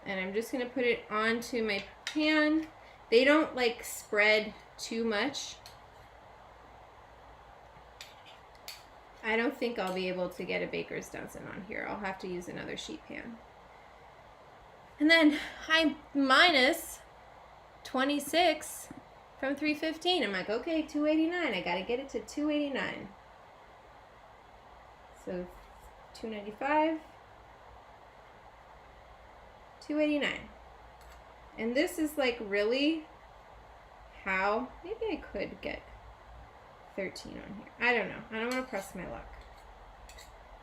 And I'm just going to put it onto my pan. They don't like spread too much. I don't think I'll be able to get a baker's dozen on here. I'll have to use another sheet pan. And then I minus 26 from 315. I'm like, okay, 289. I got to get it to 289. So 295. 289. And this is like really how, maybe I could get 13 on here. I don't know. I don't want to press my luck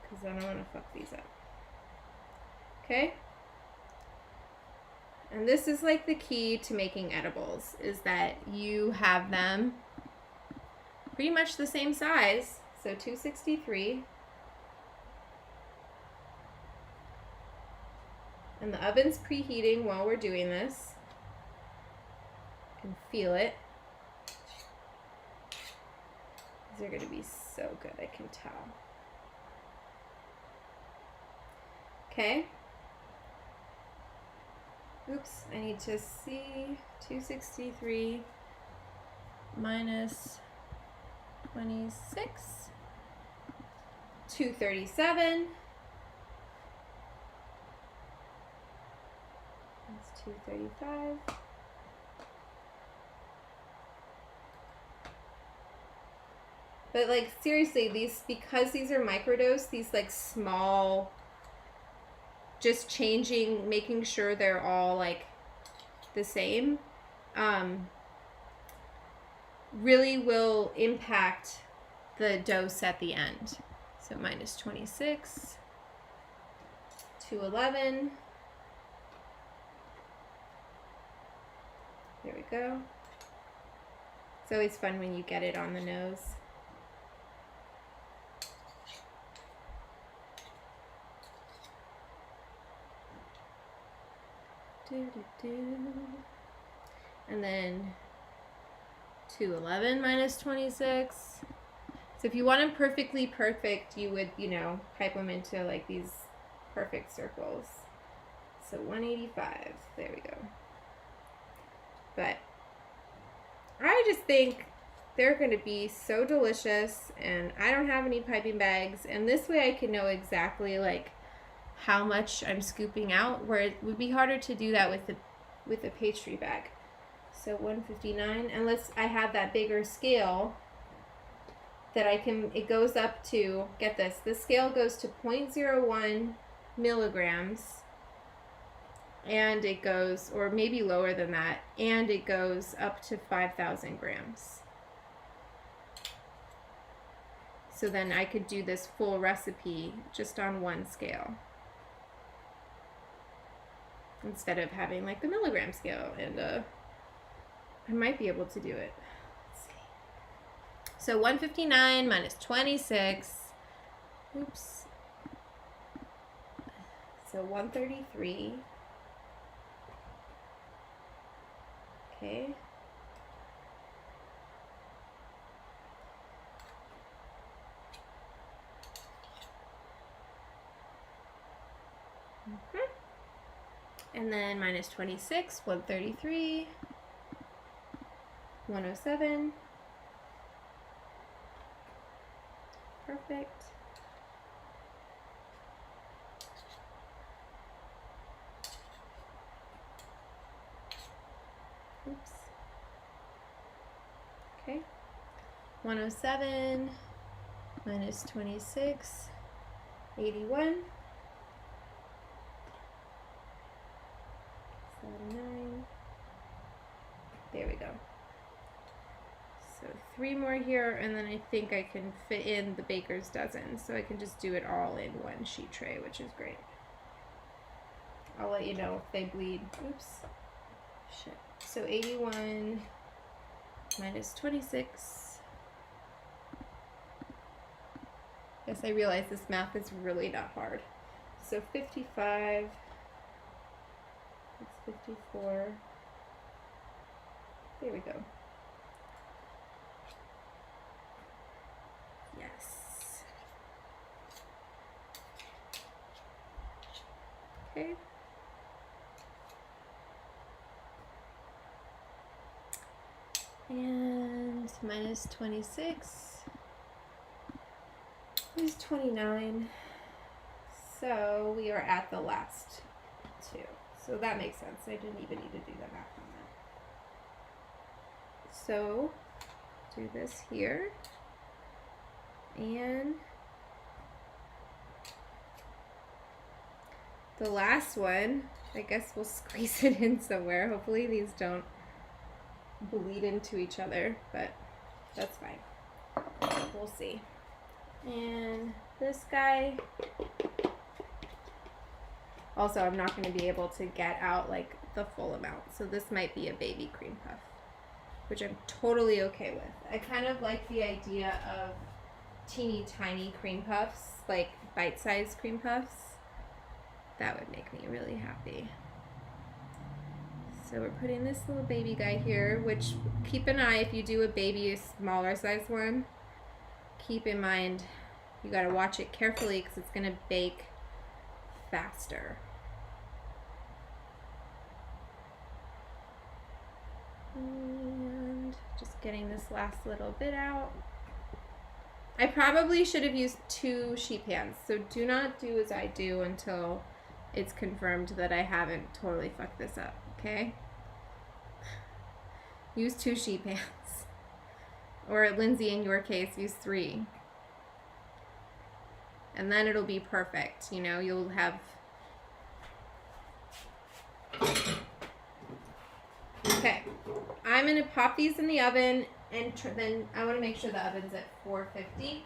because I don't want to fuck these up. Okay? And this is like the key to making edibles, is that you have them pretty much the same size. So 263. And the oven's preheating while we're doing this. You can feel it. These are going to be so good, I can tell. Okay. Oops, I need to see 263 minus 26. 237. 235. But like seriously, because these are microdose, these like small, just changing, making sure they're all like the same, really will impact the dose at the end. So minus 26. 211. There we go. It's always fun when you get it on the nose. And then 211 minus 26. So if you want them perfectly perfect, you would, you know, pipe them into like these perfect circles. So 185. There we go. But I just think they're going to be so delicious, and I don't have any piping bags, and this way I can know exactly like how much I'm scooping out, where it would be harder to do that with a pastry bag. So 159, unless I have that bigger scale that I can, it goes up to, get this, the scale goes to 0.01 milligrams, and it goes, or maybe lower than that, and it goes up to 5,000 grams. So then I could do this full recipe just on one scale, instead of having like the milligram scale, and I might be able to do it. Let's see. So 159 minus 26, oops, so 133, okay. And then minus 26, 133, 107. Perfect. Oops. Okay. 107 minus 26, 81. 79. There we go. So 3 more here, and then I think I can fit in the baker's dozen, so I can just do it all in one sheet tray, which is great. I'll let you know if they bleed. Oops. Shit. So 81 minus 26. Yes, I realize this math is really not hard. So 55. It's 54. There we go. Yes. Okay. And minus 26 is 29. So we are at the last 2. So that makes sense. I didn't even need to do the math on that. So do this here. And the last one, I guess we'll squeeze it in somewhere. Hopefully these don't bleed into each other, but that's fine. We'll see. And this guy, also I'm not going to be able to get out like the full amount, so this might be a baby cream puff, which I'm totally okay with. I kind of like the idea of teeny tiny cream puffs, like bite-sized cream puffs. That would make me really happy. So we're putting this little baby guy here, which keep an eye, if you do a baby, a smaller size one, keep in mind you gotta watch it carefully because it's gonna bake faster. And just getting this last little bit out. I probably should have used 2 sheet pans, so do not do as I do until it's confirmed that I haven't totally fucked this up, okay? Use 2 sheet pans. Or Lindsay, in your case, use 3. And then it'll be perfect, you know, you'll have... Okay, I'm gonna pop these in the oven, and then I want to make sure the oven's at 450.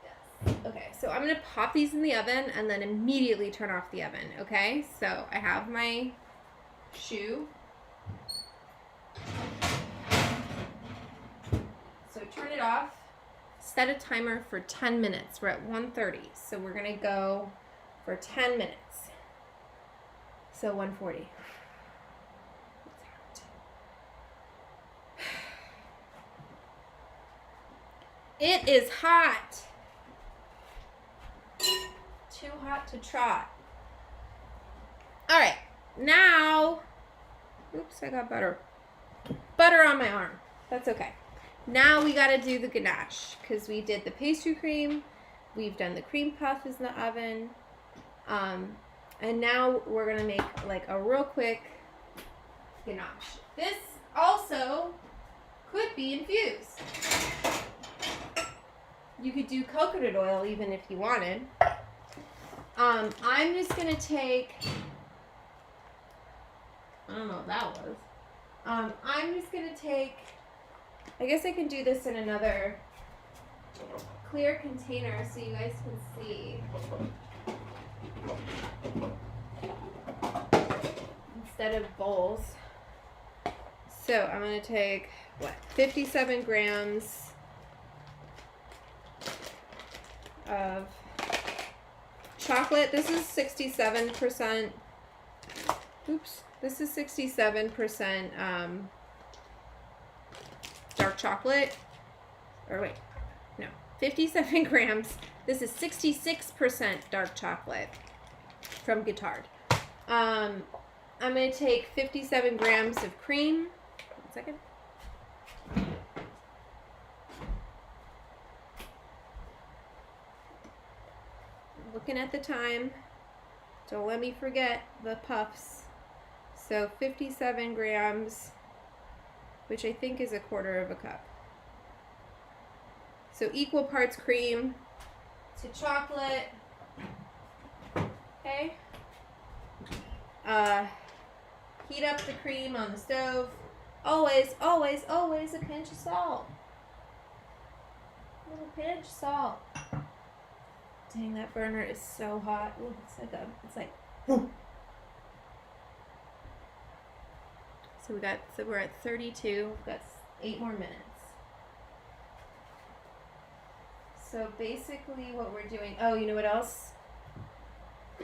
Yes. Okay, so I'm gonna pop these in the oven and then immediately turn off the oven, okay? So I have my shoe. So turn it off. Set a timer for 10 minutes. We're at 1:30, so we're gonna go for 10 minutes. So 1:40. It is hot. Too hot to trot. All right, now, oops, I got butter. Butter on my arm. That's okay. Now we gotta do the ganache because we did the pastry cream. We've done the cream puff is in the oven. And now we're gonna make like a real quick ganache. This also could be infused. You could do coconut oil even if you wanted. I'm just gonna take, I don't know what that was. I'm just gonna take, I guess I can do this in another clear container so you guys can see. Instead of bowls. So I'm gonna take, 57 grams of chocolate. This is 67%. Oops. This is 67% dark chocolate. Or wait, no, 57 grams. This is 66% dark chocolate from Guittard. I'm going to take 57 grams of cream. 1 second. Looking at the time. Don't let me forget the puffs. So 57 grams, which I think is 1/4 of a cup. So equal parts cream to chocolate. Okay. Heat up the cream on the stove. Always, always, always a pinch of salt. A little pinch of salt. Dang, that burner is so hot. Ooh, it's like. So we're at 32. We've got 8 more minutes. So basically what we're doing, oh, you know what else?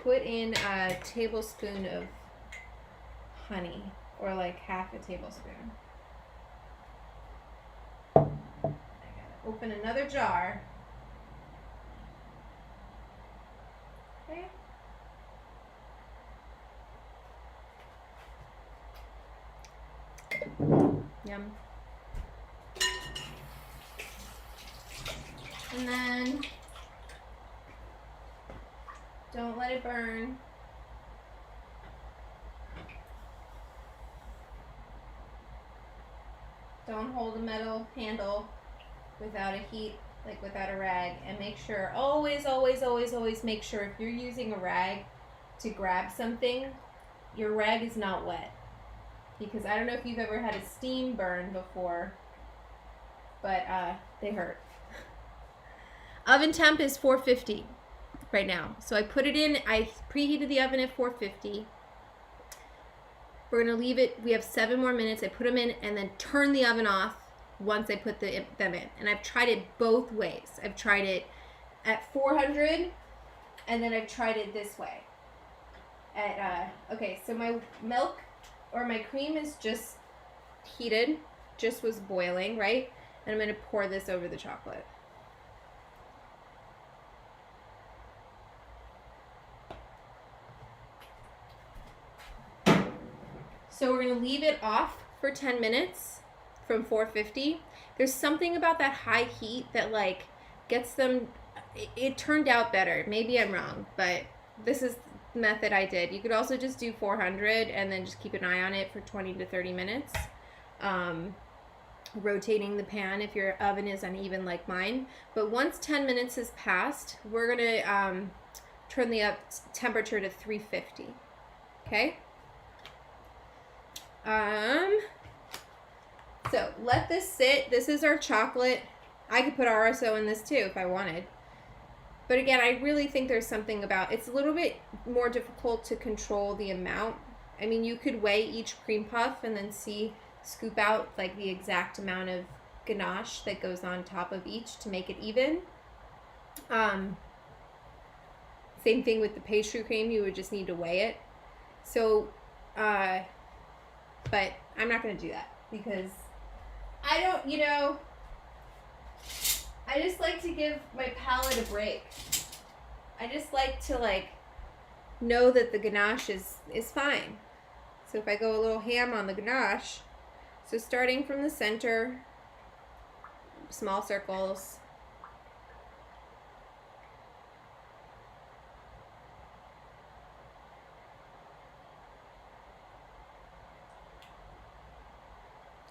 Put in a tablespoon of honey, or like half a tablespoon. I gotta open another jar. Okay. Yum. And then don't let it burn. Don't hold a metal handle without a heat, like without a rag, and make sure, always, always, always, always make sure if you're using a rag to grab something, your rag is not wet. Because I don't know if you've ever had a steam burn before, but they hurt. Oven temp is 450 right now. So I put it in, I preheated the oven at 450. We're gonna leave it, we have 7 more minutes. I put them in and then turn the oven off once I put them in. And I've tried it both ways. I've tried it at 400 and then I've tried it this way. Okay, so my milk or my cream is just heated, just was boiling, right? And I'm gonna pour this over the chocolate. So we're gonna leave it off for 10 minutes from 450. There's something about that high heat that like gets them, it turned out better. Maybe I'm wrong, but this is the method I did. You could also just do 400 and then just keep an eye on it for 20 to 30 minutes. Rotating the pan if your oven is uneven like mine. But once 10 minutes has passed, we're gonna turn the temperature to 350. Okay? So let this sit. This is our chocolate. I could put RSO in this too if I wanted. But again, I really think there's something about, it's a little bit more difficult to control the amount. I mean, you could weigh each cream puff and then scoop out like the exact amount of ganache that goes on top of each to make it even. Same thing with the pastry cream, you would just need to weigh it. So, but I'm not going to do that because I don't, you know, I just like to give my palate a break. I just like to like know that the ganache is fine. So if I go a little ham on the ganache, so starting from the center, small circles.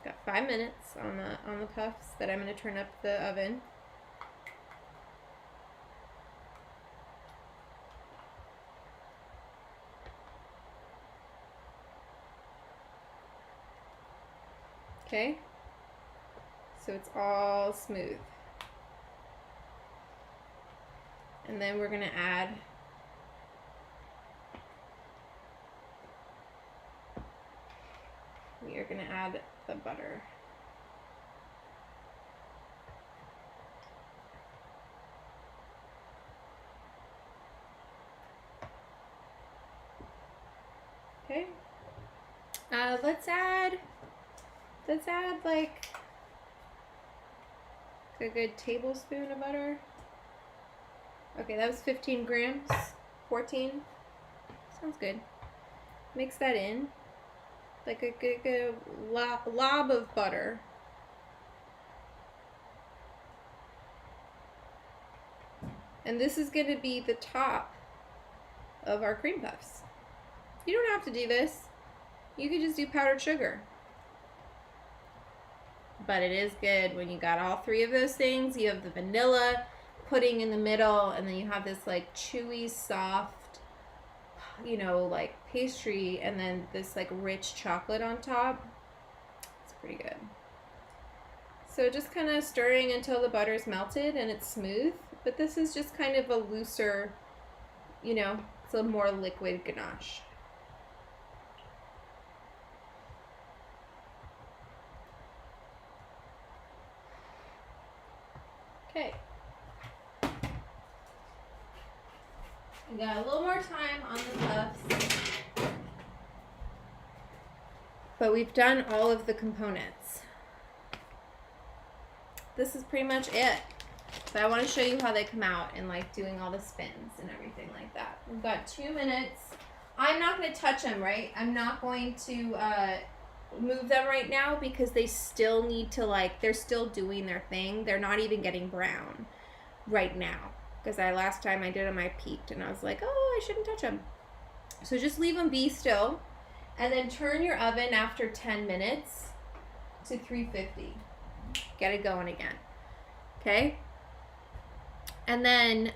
Got 5 minutes on the puffs that I'm going to turn up the oven. Okay, so it's all smooth. And then we're going to add the butter. Okay, let's add like a good tablespoon of butter. Okay, that was 15 grams, 14. Sounds good. Mix that in. Like a good lob of butter. And this is going to be the top of our cream puffs. You don't have to do this. You could just do powdered sugar. But it is good when you got all three of those things. You have the vanilla pudding in the middle, and then you have this like chewy, soft, you know, like pastry, and then this like rich chocolate on top. It's pretty good. So just kind of stirring until the butter's melted and it's smooth. But this is just kind of a looser, you know, it's a more liquid ganache. Okay. We got a little more time on the puffs. But we've done all of the components. This is pretty much it. But I want to show you how they come out and like doing all the spins and everything like that. We've got 2 minutes. I'm not going to touch them, right? I'm not going to move them right now because they still need to like, they're still doing their thing. They're not even getting brown right now. Because last time I did them, I peeked and I was like, oh, I shouldn't touch them. So just leave them be still. And then turn your oven after 10 minutes to 350. Get it going again. Okay? And then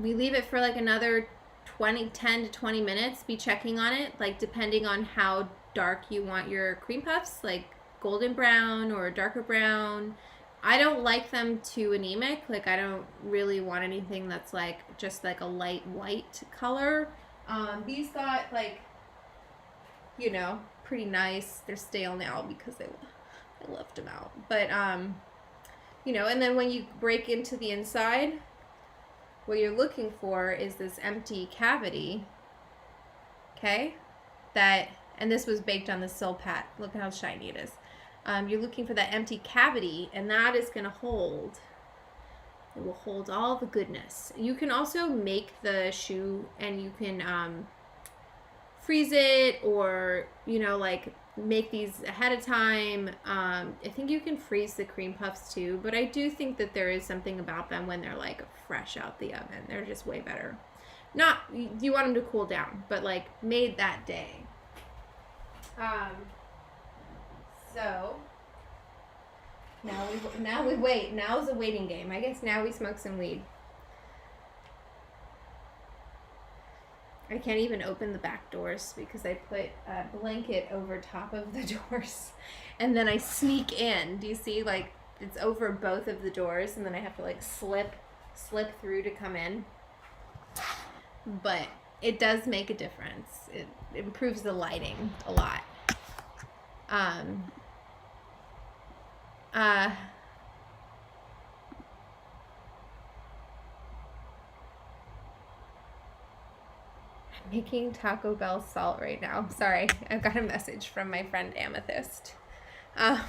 we leave it for like another 10 to 20 minutes. Be checking on it, like depending on how dark you want your cream puffs, like golden brown or darker brown. I don't like them too anemic. Like I don't really want anything that's like just like a light white color. These got like, you know, pretty nice. They're stale now because I left them out. But you know, and then when you break into the inside, what you're looking for is this empty cavity. Okay? And this was baked on the Silpat. Look at how shiny it is. You're looking for that empty cavity, and that is going to hold. It will hold all the goodness. You can also make the choux, and you can freeze it, or, you know, like make these ahead of time. I think you can freeze the cream puffs too, but I do think that there is something about them when they're like fresh out the oven. They're just way better. Not, you want them to cool down, but like made that day. So now we wait. Now's a waiting game. I guess now we smoke some weed. I can't even open the back doors because I put a blanket over top of the doors, and then I sneak in. Do you see? Like it's over both of the doors, and then I have to like slip slip through to come in. But it does make a difference. It improves the lighting a lot. I'm making Taco Bell salt right now. Sorry, I've got a message from my friend Amethyst. I'm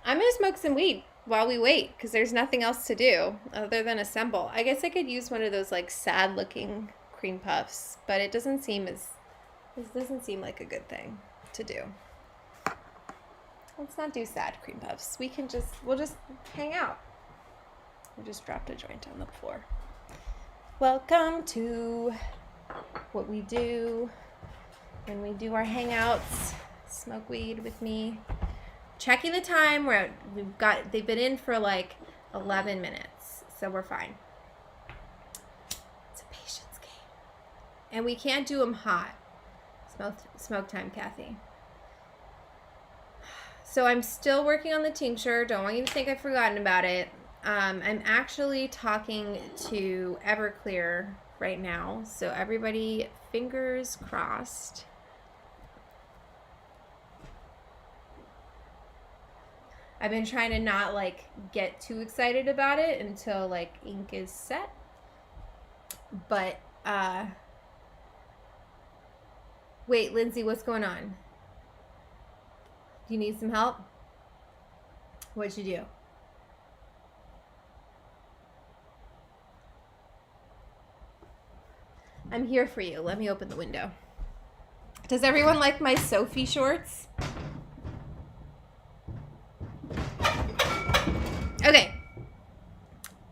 gonna smoke some weed while we wait because there's nothing else to do other than assemble. I guess I could use one of those like sad looking cream puffs, but it doesn't seem like a good thing to do. Let's not do sad cream puffs. We'll just hang out. We just dropped a joint on the floor. Welcome to what we do when we do our hangouts. Smoke weed with me. Checking the time. They've been in for like 11 minutes, so we're fine. It's a patience game, and we can't do them hot. Smoke time, Kathy. So I'm still working on the tincture. Don't want you to think I've forgotten about it. I'm actually talking to Everclear right now, so everybody, fingers crossed. I've been trying to not like get too excited about it until like ink is set. But wait, Lindsay, what's going on? Do you need some help? What'd you do? I'm here for you. Let me open the window. Does everyone like my Sophie shorts? Okay.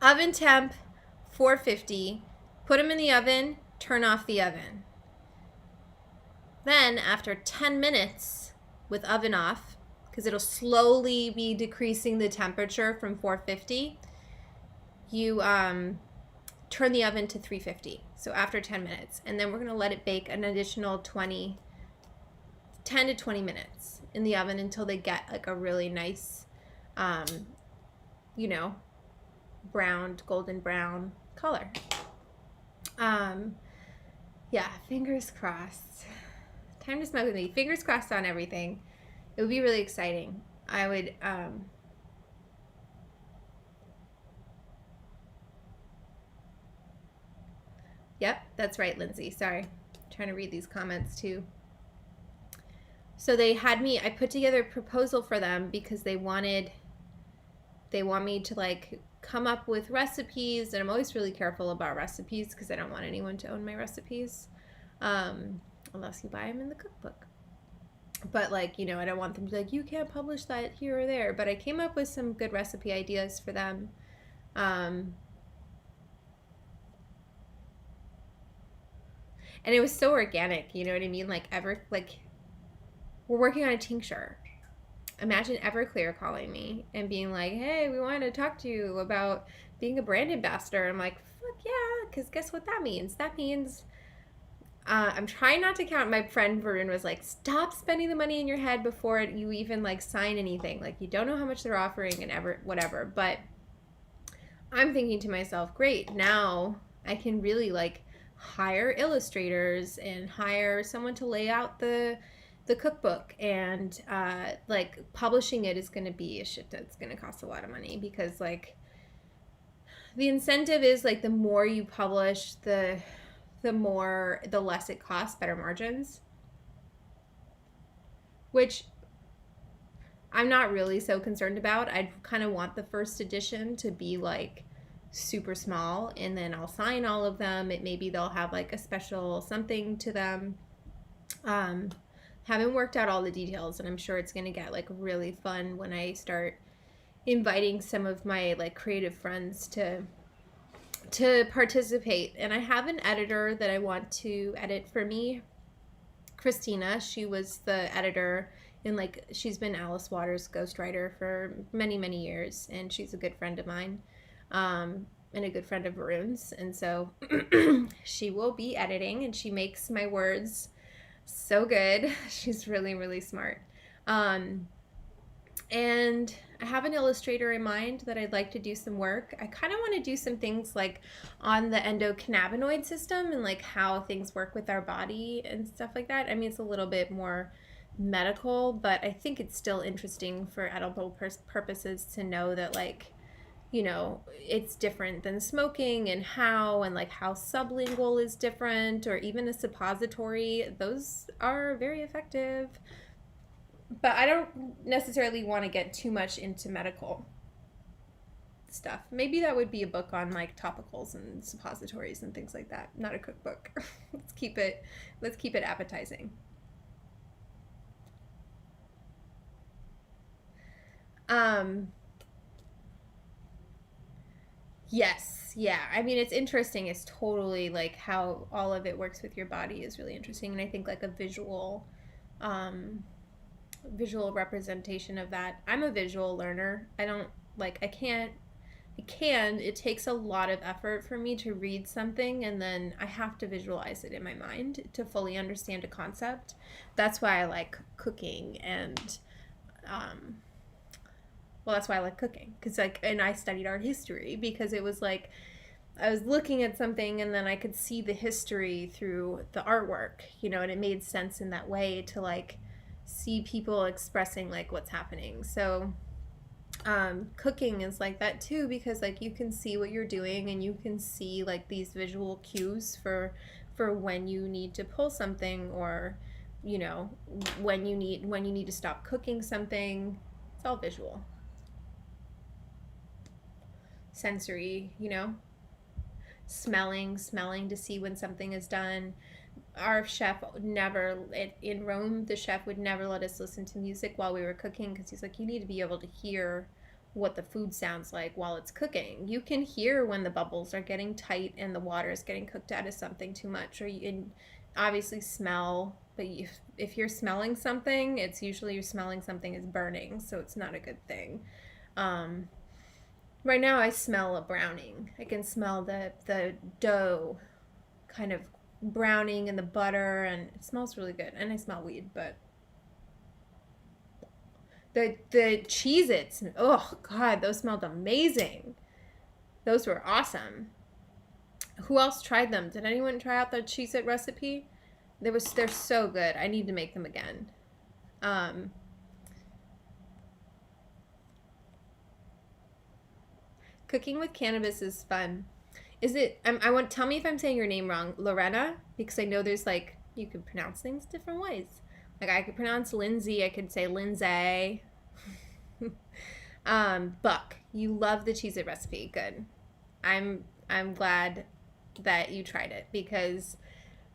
Oven temp, 450. Put them in the oven. Turn off the oven. Then, after 10 minutes with oven off, because it'll slowly be decreasing the temperature from 450, you turn the oven to 350. So after 10 minutes. And then we're going to let it bake an additional 10 to 20 minutes in the oven until they get like a really nice, golden brown color. Yeah, fingers crossed. Time to smoke with me. Fingers crossed on everything. It would be really exciting. I would, Yep, that's right, Lindsay. Sorry. I'm trying to read these comments too. So I put together a proposal for them because they want me to like come up with recipes, and I'm always really careful about recipes because I don't want anyone to own my recipes, unless you buy them in the cookbook. But I don't want them to be like, you can't publish that here or there. But I came up with some good recipe ideas for them. And it was so organic, you know what I mean? We're working on a tincture. Imagine Everclear calling me and being like, hey, we want to talk to you about being a brand ambassador. I'm like, fuck yeah, because guess what that means? That means I'm trying not to count. My friend Varun was like, stop spending the money in your head before you even sign anything. You don't know how much they're offering and whatever. But I'm thinking to myself, great, now I can really hire illustrators and hire someone to lay out the cookbook, and publishing it is going to be a shit that's going to cost a lot of money, because the incentive is the more you publish, the less it costs, better margins, which I'm not really so concerned about. I kind of want the first edition to be super small, and then I'll sign all of them. Maybe they'll have a special something to them. Haven't worked out all the details, and I'm sure it's going to get really fun when I start inviting some of my creative friends to participate. And I have an editor that I want to edit for me, Christina. She was the editor in she's been Alice Waters' ghostwriter for many years, and she's a good friend of mine, and a good friend of Varun's, and so she will be editing, and she makes my words so good. She's really smart. And I have an illustrator in mind that I'd like to do some work. I kind of want to do some things like on the endocannabinoid system and like how things work with our body and stuff like that. I mean, it's a little bit more medical, but I think it's still interesting for edible purposes to know that, like, you know, it's different than smoking, and like how sublingual is different, or even a suppository. Those are very effective. But I don't necessarily want to get too much into medical stuff. Maybe that would be a book on like topicals and suppositories and things like that, not a cookbook. Let's keep it appetizing. Yes, yeah. I mean, it's interesting. It's totally like how all of it works with your body is really interesting, and I think like a um visual representation of that. I'm a visual learner. I don't like it takes a lot of effort for me to read something, and then I have to visualize it in my mind to fully understand a concept. That's why I like cooking, and um well, that's why I like cooking, because like, and I studied art history because it was like I was looking at something and then I could see the history through the artwork, you know, and it made sense in that way to like see people expressing like what's happening. So cooking is like that too, because like you can see what you're doing and you can see like these visual cues for when you need to pull something, or you know, when you need to stop cooking something. It's all visual, sensory, you know, smelling to see when something is done. Our chef never, in Rome, the chef would never let us listen to music while we were cooking, because he's like, you need to be able to hear what the food sounds like while it's cooking. You can hear when the bubbles are getting tight and the water is getting cooked out of something too much, or you can obviously smell, but if you're smelling something, it's usually you're smelling something is burning, so it's not a good thing. um, right now I smell a browning. I can smell the dough kind of browning and the butter, and it smells really good, and I smell weed. But the Cheez-Its, oh god, those smelled amazing. Those were awesome. Who else tried them? Did anyone try out the Cheez-It recipe? They're so good. I need to make them again. Cooking with cannabis is fun. Is it? I want. Tell me if I'm saying your name wrong, Lorena, because I know there's like you could pronounce things different ways. Like I could pronounce Lindsay. I could say Lindsay. Buck, you love the Cheez-It recipe. Good. I'm glad that you tried it, because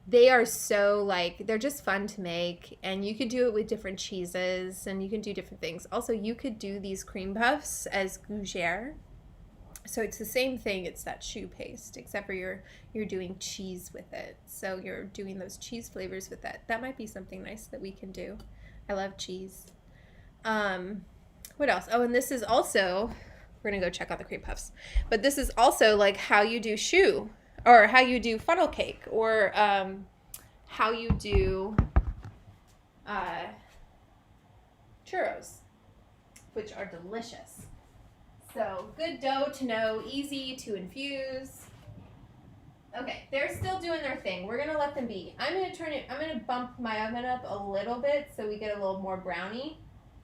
they are so like, they're just fun to make, and you could do it with different cheeses, and you can do different things. Also, you could do these cream puffs as gougere. So it's the same thing. It's that choux paste, except for you're doing cheese with it. So you're doing those cheese flavors with that. That might be something nice that we can do. I love cheese. What else? Oh, and this is also, we're gonna go check out the cream puffs. But this is also like how you do choux, or how you do funnel cake, or how you do churros, which are delicious. So good dough to know, easy to infuse. Okay, they're still doing their thing. We're gonna let them be. I'm gonna bump my oven up a little bit so we get a little more brownie.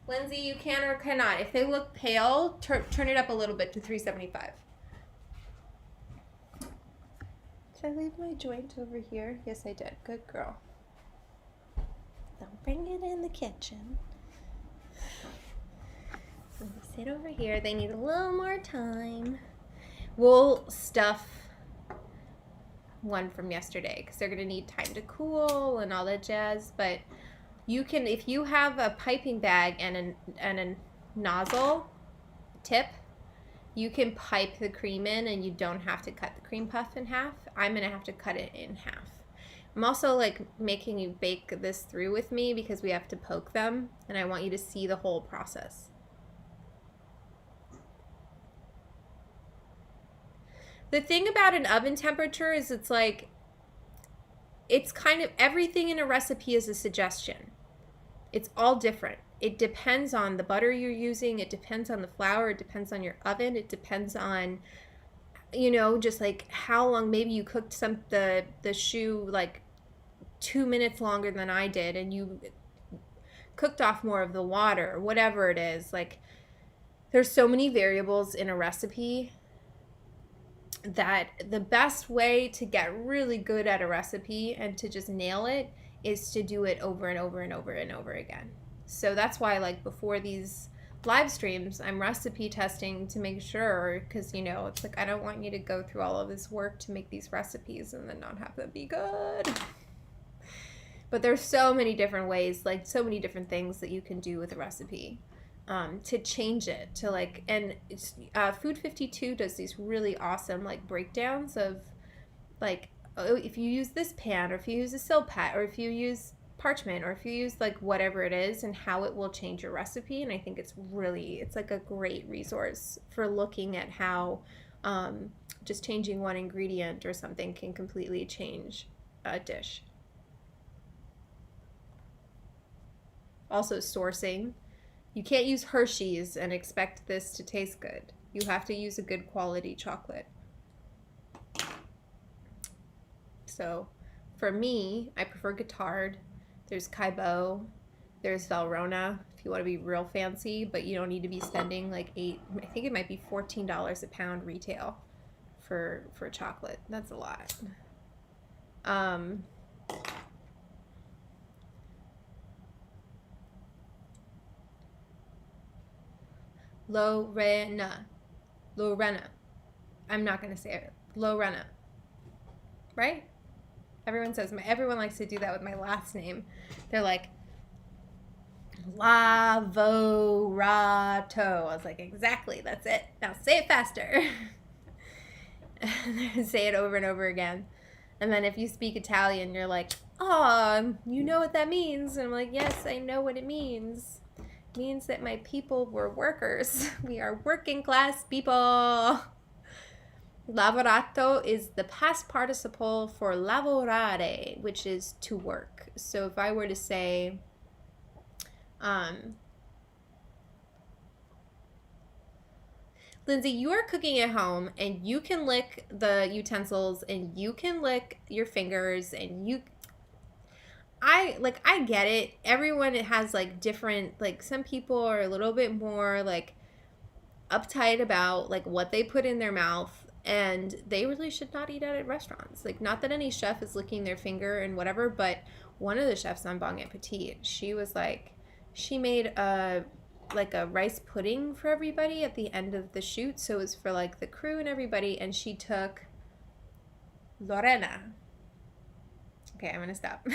Lindsay, you can or cannot. If they look pale, turn it up a little bit to 375. Did I leave my joint over here? Yes, I did. Good girl. Don't bring it in the kitchen. Sit over here. They need a little more time. We'll stuff one from yesterday because they're going to need time to cool and all that jazz. But you can, if you have a piping bag and a nozzle tip, you can pipe the cream in and you don't have to cut the cream puff in half. I'm going to have to cut it in half. I'm also like making you bake this through with me because we have to poke them, and I want you to see the whole process. The thing about an oven temperature is it's like, it's kind of, everything in a recipe is a suggestion. It's all different. it depends on the butter you're using, it depends on the flour, it depends on your oven, it depends on, you know, just like how long maybe you cooked the choux like 2 minutes longer than I did, and you cooked off more of the water, whatever it is. Like, there's so many variables in a recipe that the best way to get really good at a recipe and to just nail it is to do it over and over and over and over again. So that's why, like, before these live streams, I'm recipe testing to make sure, because, you know, it's like, I don't want you to go through all of this work to make these recipes and then not have them be good. But there's so many different ways, like so many different things that you can do with a recipe to change it, to like, and Food 52 does these really awesome like breakdowns of like, oh, if you use this pan, or if you use a silpat, or if you use parchment, or if you use like whatever it is, and how it will change your recipe. And I think it's like a great resource for looking at how just changing one ingredient or something can completely change a dish. Also, sourcing. You can't use Hershey's and expect this to taste good. You have to use a good quality chocolate. So for me, I prefer Guittard. There's Kaibo. There's Valrhona if you want to be real fancy, but you don't need to be spending like I think it might be $14 a pound retail for chocolate. That's a lot. Lorena. I'm not going to say it. Lorena. Right? Everyone likes to do that with my last name. They're like, Lavorato. I was like, exactly, that's it. Now say it faster. Say it over and over again. And then if you speak Italian, you're like, oh, you know what that means? And I'm like, yes, I know what it means. It means that my people were workers. We are working class people. Lavorato is the past participle for lavorare, which is to work. So if I were to say, Lindsay, you are cooking at home and you can lick the utensils and you can lick your fingers and I get it. Everyone has like different, like some people are a little bit more like uptight about like what they put in their mouth, and they really should not eat out at restaurants. Like, not that any chef is licking their finger and whatever, but one of the chefs on Bon Appetit, she was like, she made a rice pudding for everybody at the end of the shoot. So it was for like the crew and everybody, and she took Lorena. Okay, I'm gonna stop.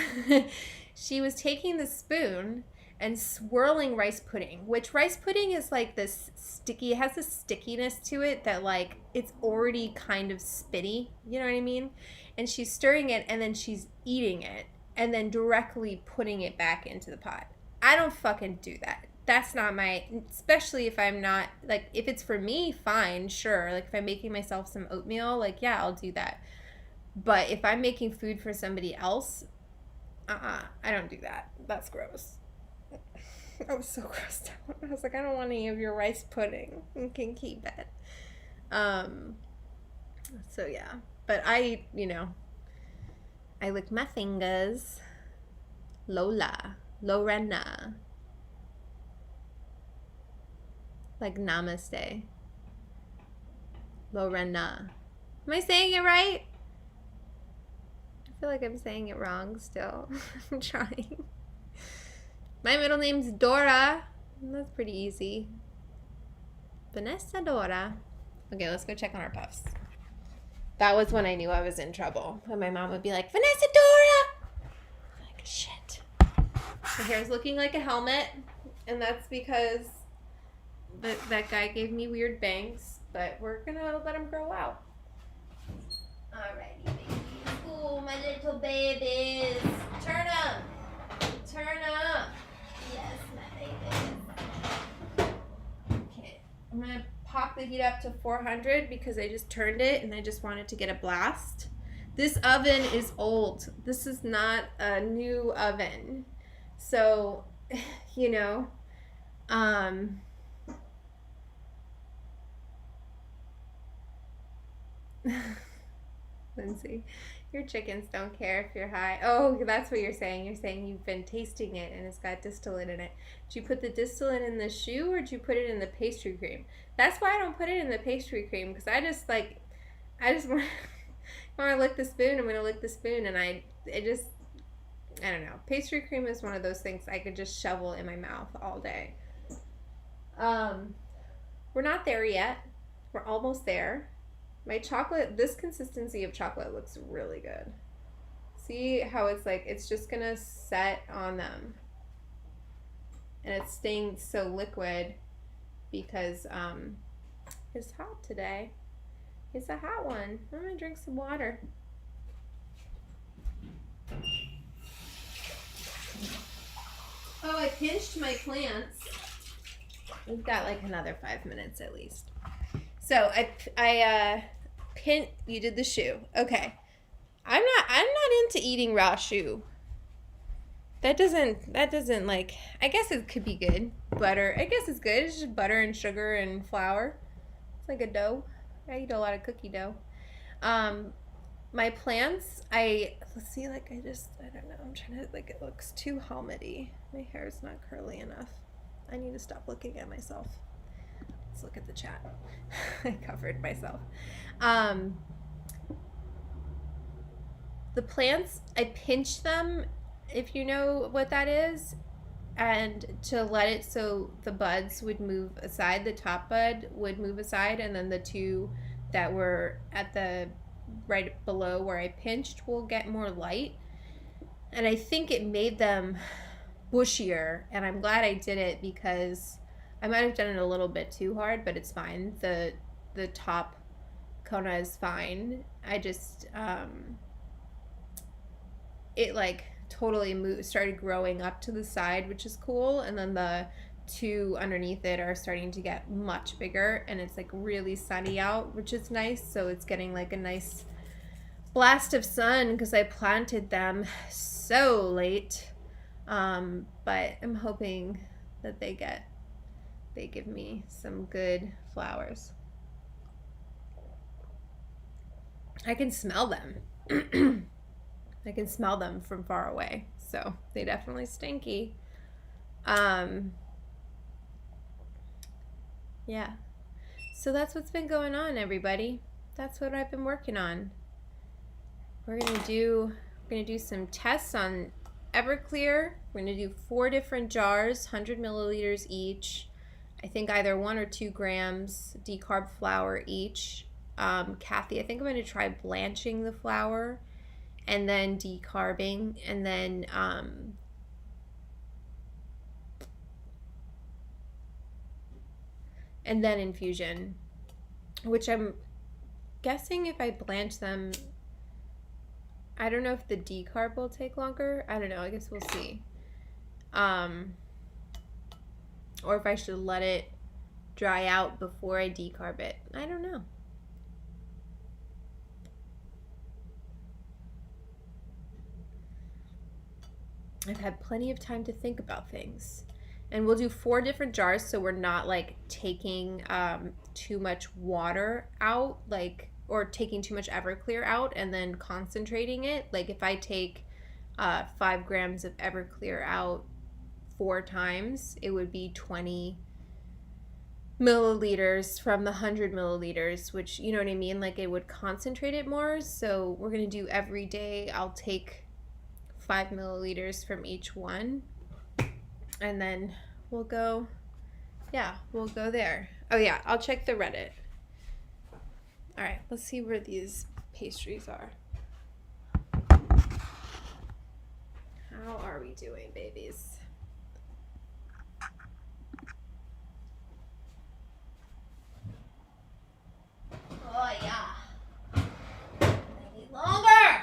She was taking the spoon and swirling rice pudding, which rice pudding is like this sticky, it has this stickiness to it that like it's already kind of spitty, you know what I mean? And she's stirring it and then she's eating it and then directly putting it back into the pot. I don't fucking do that. That's not my, especially if I'm not, like, if it's for me, fine, sure. Like, if I'm making myself some oatmeal, like, yeah, I'll do that. But if I'm making food for somebody else, I don't do that. That's gross. I was so grossed out. I was like, I don't want any of your rice pudding. You can keep it. So yeah. But I lick my fingers. Lorena. Like namaste. Lorena. Am I saying it right? I feel like I'm saying it wrong still. I'm trying. My middle name's Dora. That's pretty easy. Vanessa Dora. Okay, let's go check on our puffs. That was when I knew I was in trouble. And my mom would be like, Vanessa Dora! I'm like, shit. My hair's looking like a helmet. And that's because that guy gave me weird bangs. But we're gonna let him grow out. Alrighty, babies. Ooh, my little babies. Turn up. Turn up. Yes, my babies. Okay, I'm going to pop the heat up to 400 because I just turned it and I just wanted to get a blast. This oven is old. This is not a new oven. So, you know, Um, Lindsay, your chickens don't care if you're high. Oh, that's what you're saying. You're saying you've been tasting it and it's got distillate in it. Did you put the distillate in the shoe or did you put it in the pastry cream? That's why I don't put it in the pastry cream because I just want to lick the spoon. I'm going to lick the spoon and I don't know. Pastry cream is one of those things I could just shovel in my mouth all day. We're not there yet. We're almost there. My chocolate, this consistency of chocolate looks really good. See how it's like, it's just gonna set on them. And it's staying so liquid because it's hot today. It's a hot one. I'm gonna drink some water. Oh, I pinched my plants. We've got like another 5 minutes at least. So you did the shoe. Okay. I'm not into eating raw shoe. That doesn't like, I guess it could be good. Butter, I guess it's good. It's just butter and sugar and flour. It's like a dough. I eat a lot of cookie dough. My plants, let's see, like I don't know. I'm trying to, like, it looks too helmety. My hair is not curly enough. I need to stop looking at myself. Let's look at the chat. I covered myself. The plants, I pinch them, if you know what that is, and to let it so the buds would move aside, the top bud would move aside, and then the two that were at the right below where I pinched will get more light. And I think it made them bushier, and I'm glad I did it because I might have done it a little bit too hard, but it's fine. The top Kona is fine. I just it like totally started growing up to the side, which is cool, and then the two underneath it are starting to get much bigger, and it's like really sunny out, which is nice. So it's getting like a nice blast of sun because I planted them so late. But I'm hoping that they give me some good flowers. I can smell them. I can smell them from far away, so they definitely stinky. Yeah. So that's what's been going on, everybody. That's what I've been working on. We're gonna do some tests on Everclear. We're gonna do 4 different jars, 100 milliliters each. I think either 1 or 2 grams decarb flour each. Kathy, I think I'm gonna try blanching the flour and then decarbing, and then infusion, which I'm guessing if I blanch them, I don't know if the decarb will take longer. I don't know. I guess we'll see. Or if I should let it dry out before I decarb it. I don't know. I've had plenty of time to think about things. And we'll do 4 different jars so we're not like taking too much water out, like, or taking too much Everclear out and then concentrating it. Like if I take 5 grams of Everclear out 4 times, it would be 20 milliliters from the 100 milliliters, which, you know what I mean? Like it would concentrate it more. So we're going to do every day. I'll take 5 milliliters from each one, and then we'll go there. Oh yeah, I'll check the Reddit. All right, let's see where these pastries are. How are we doing, babies? Oh yeah, I need longer.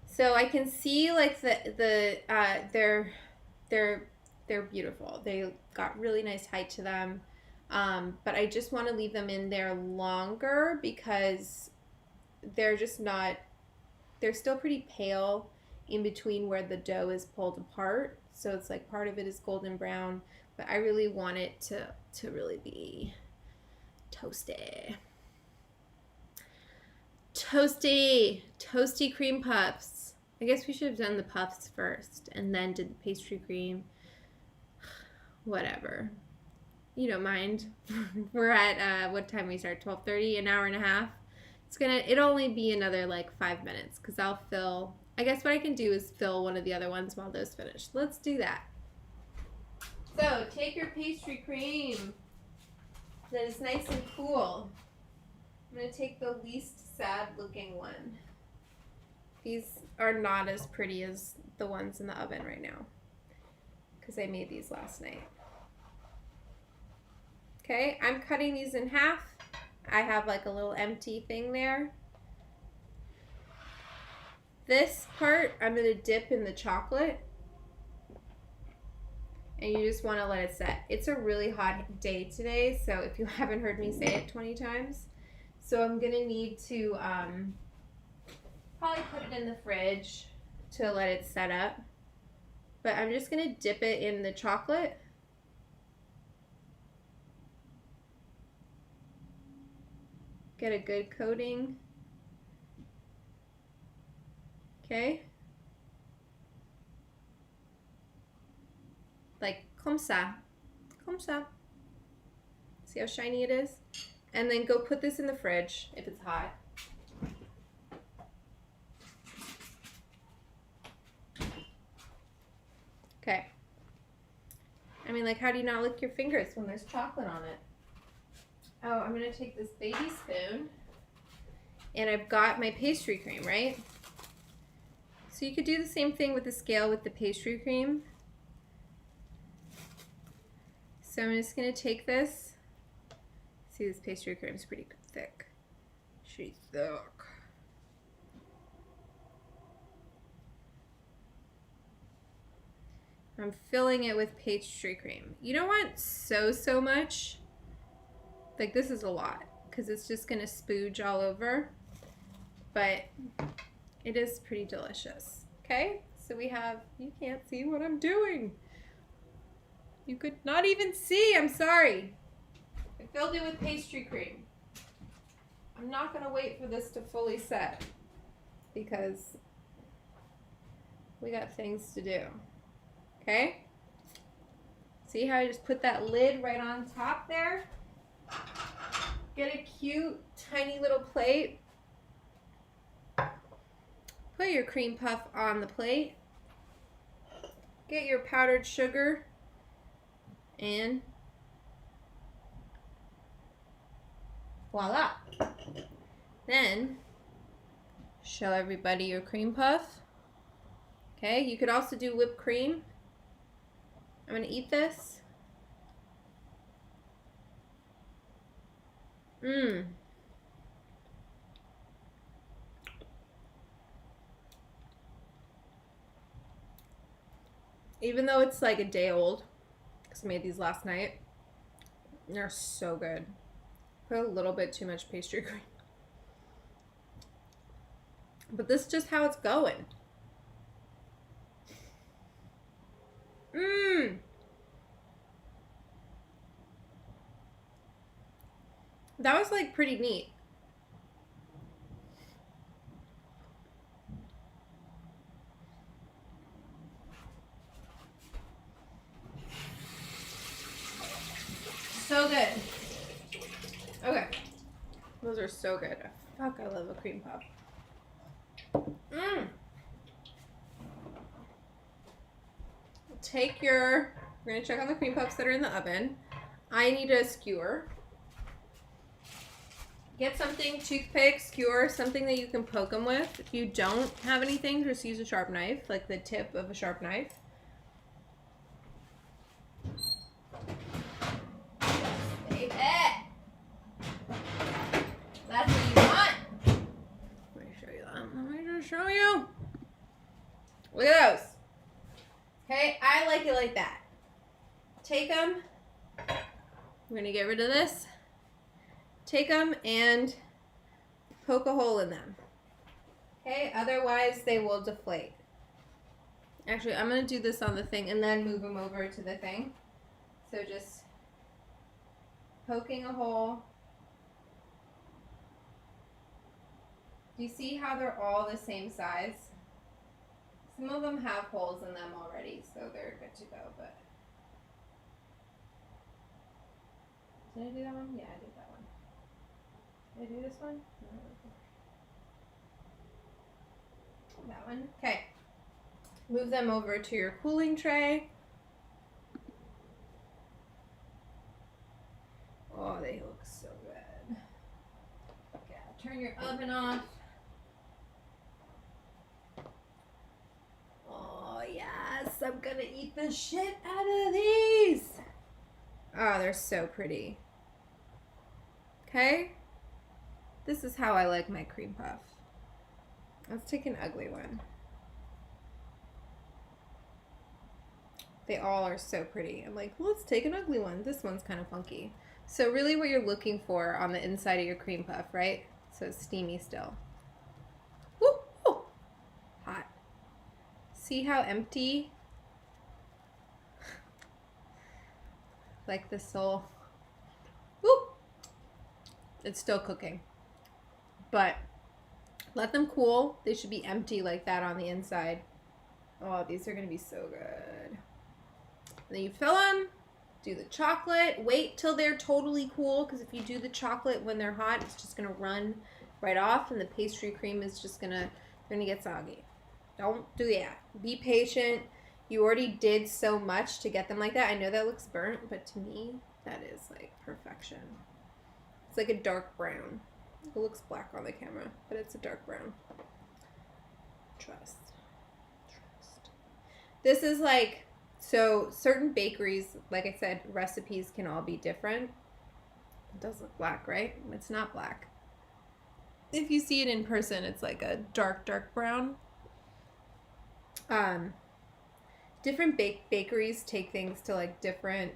So I can see like they're beautiful. They got really nice height to them. But I just want to leave them in there longer because they're still pretty pale in between where the dough is pulled apart. So it's like part of it is golden brown, but I really want it to really be toasty. Toasty cream puffs. I guess we should have done the puffs first and then did the pastry cream. Whatever. You don't mind. We're at what time we start? 12:30, an hour and a half. It'll only be another like 5 minutes because I'll fill. I guess what I can do is fill one of the other ones while those finish. Let's do that. So take your pastry cream that is nice and cool. I'm going to take the least sad looking one. These are not as pretty as the ones in the oven right now because I made these last night. Okay, I'm cutting these in half. I have like a little empty thing there. This part I'm going to dip in the chocolate. And you just want to let it set. It's a really hot day today, so if you haven't heard me say it 20 times. So I'm going to need to probably put it in the fridge to let it set up. But I'm just going to dip it in the chocolate. Get a good coating. Okay. Like comme ça. Comme ça. See how shiny it is? And then go put this in the fridge if it's hot. Okay. I mean, like, how do you not lick your fingers when there's chocolate on it? Oh, I'm going to take this baby spoon. And I've got my pastry cream, right? So you could do the same thing with the scale with the pastry cream. So I'm just going to take this. See, this pastry cream is pretty thick. She's thick. I'm filling it with pastry cream. You don't want so much. Like, this is a lot because it's just going to spooge all over. But it is pretty delicious. Okay? So we have, you can't see what I'm doing. You could not even see. I'm sorry. I filled it with pastry cream. I'm not going to wait for this to fully set because we got things to do. Okay? See how I just put that lid right on top there? Get a cute, tiny little plate. Put your cream puff on the plate. Get your powdered sugar. And voila. Then show everybody your cream puff. Okay, you could also do whipped cream. I'm going to eat this. Even though it's like a day old, because I made these last night, they're so good. Put a little bit too much pastry cream. But this is just how it's going. That was like pretty neat. So good. Okay. Those are so good. Fuck, I love a cream puff. We're going to check on the cream puffs that are in the oven. I need a skewer. Get something, toothpick, skewer, something that you can poke them with. If you don't have anything, just use a sharp knife, like the tip of a sharp knife. Baby! That's what you want. Let me show you that. Let me just show you. Look at those. Okay, I like it like that. Take them. We're going to get rid of this. Take them and poke a hole in them. Okay, otherwise they will deflate. Actually, I'm going to do this on the thing and then move them over to the thing. So just poking a hole. Do you see how they're all the same size? Some of them have holes in them already, so they're good to go, but... Did I do that one? Yeah, I did that one. Did I do this one? No. That one. Okay. Move them over to your cooling tray. Oh, they look so good. Okay, turn your oven off. Oh, yes. I'm gonna eat the shit out of these. Oh, they're so pretty. Okay. This is how I like my cream puff. Let's take an ugly one. They all are so pretty. I'm like, let's take an ugly one. This one's kind of funky. So really what you're looking for on the inside of your cream puff, right? So it's steamy still. Woo, woo. Hot. See how empty? Like the soul. Woo. It's still cooking. But let them cool. They should be empty like that on the inside. Oh, these are going to be so good. And then you fill them. Do the chocolate. Wait till they're totally cool, because if you do the chocolate when they're hot, it's just going to run right off, and the pastry cream is just going to, they're going to get soggy. Don't do that. Be patient. You already did so much to get them like that. I know that looks burnt, but to me, that is like perfection. It's like a dark brown. It looks black on the camera, but it's a dark brown. Trust. Trust. This is like, so certain bakeries, like I said, recipes can all be different. It does look black, right? It's not black. If you see it in person, it's like a dark, dark brown. Different bakeries take things to like different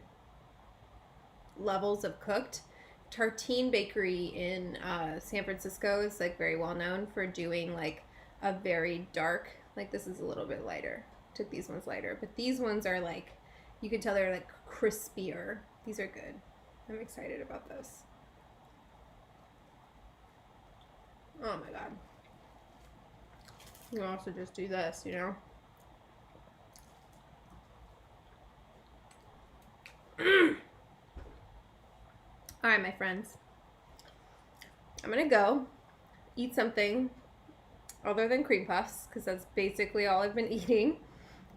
levels of cooked. Tartine Bakery in San Francisco is like very well known for doing like a very dark, like this is a little bit lighter. Took these ones lighter, but these ones are like, you can tell they're like crispier. These are good. I'm excited about this. Oh my god. You can also just do this, you know? Alright, my friends. I'm gonna go eat something other than cream puffs, because that's basically all I've been eating.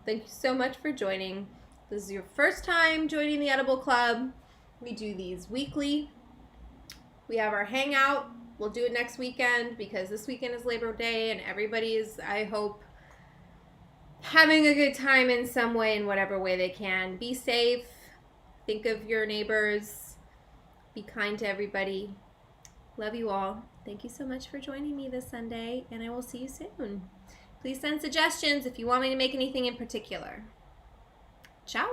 Thank you so much for joining. This is your first time joining the Edible Club. We do these weekly. We have our hangout. We'll do it next weekend, because this weekend is Labor Day, and everybody is, I hope, having a good time in some way, in whatever way they can. Be safe. Think of your neighbors. Be kind to everybody. Love you all. Thank you so much for joining me this Sunday, and I will see you soon. Please send suggestions if you want me to make anything in particular. Ciao.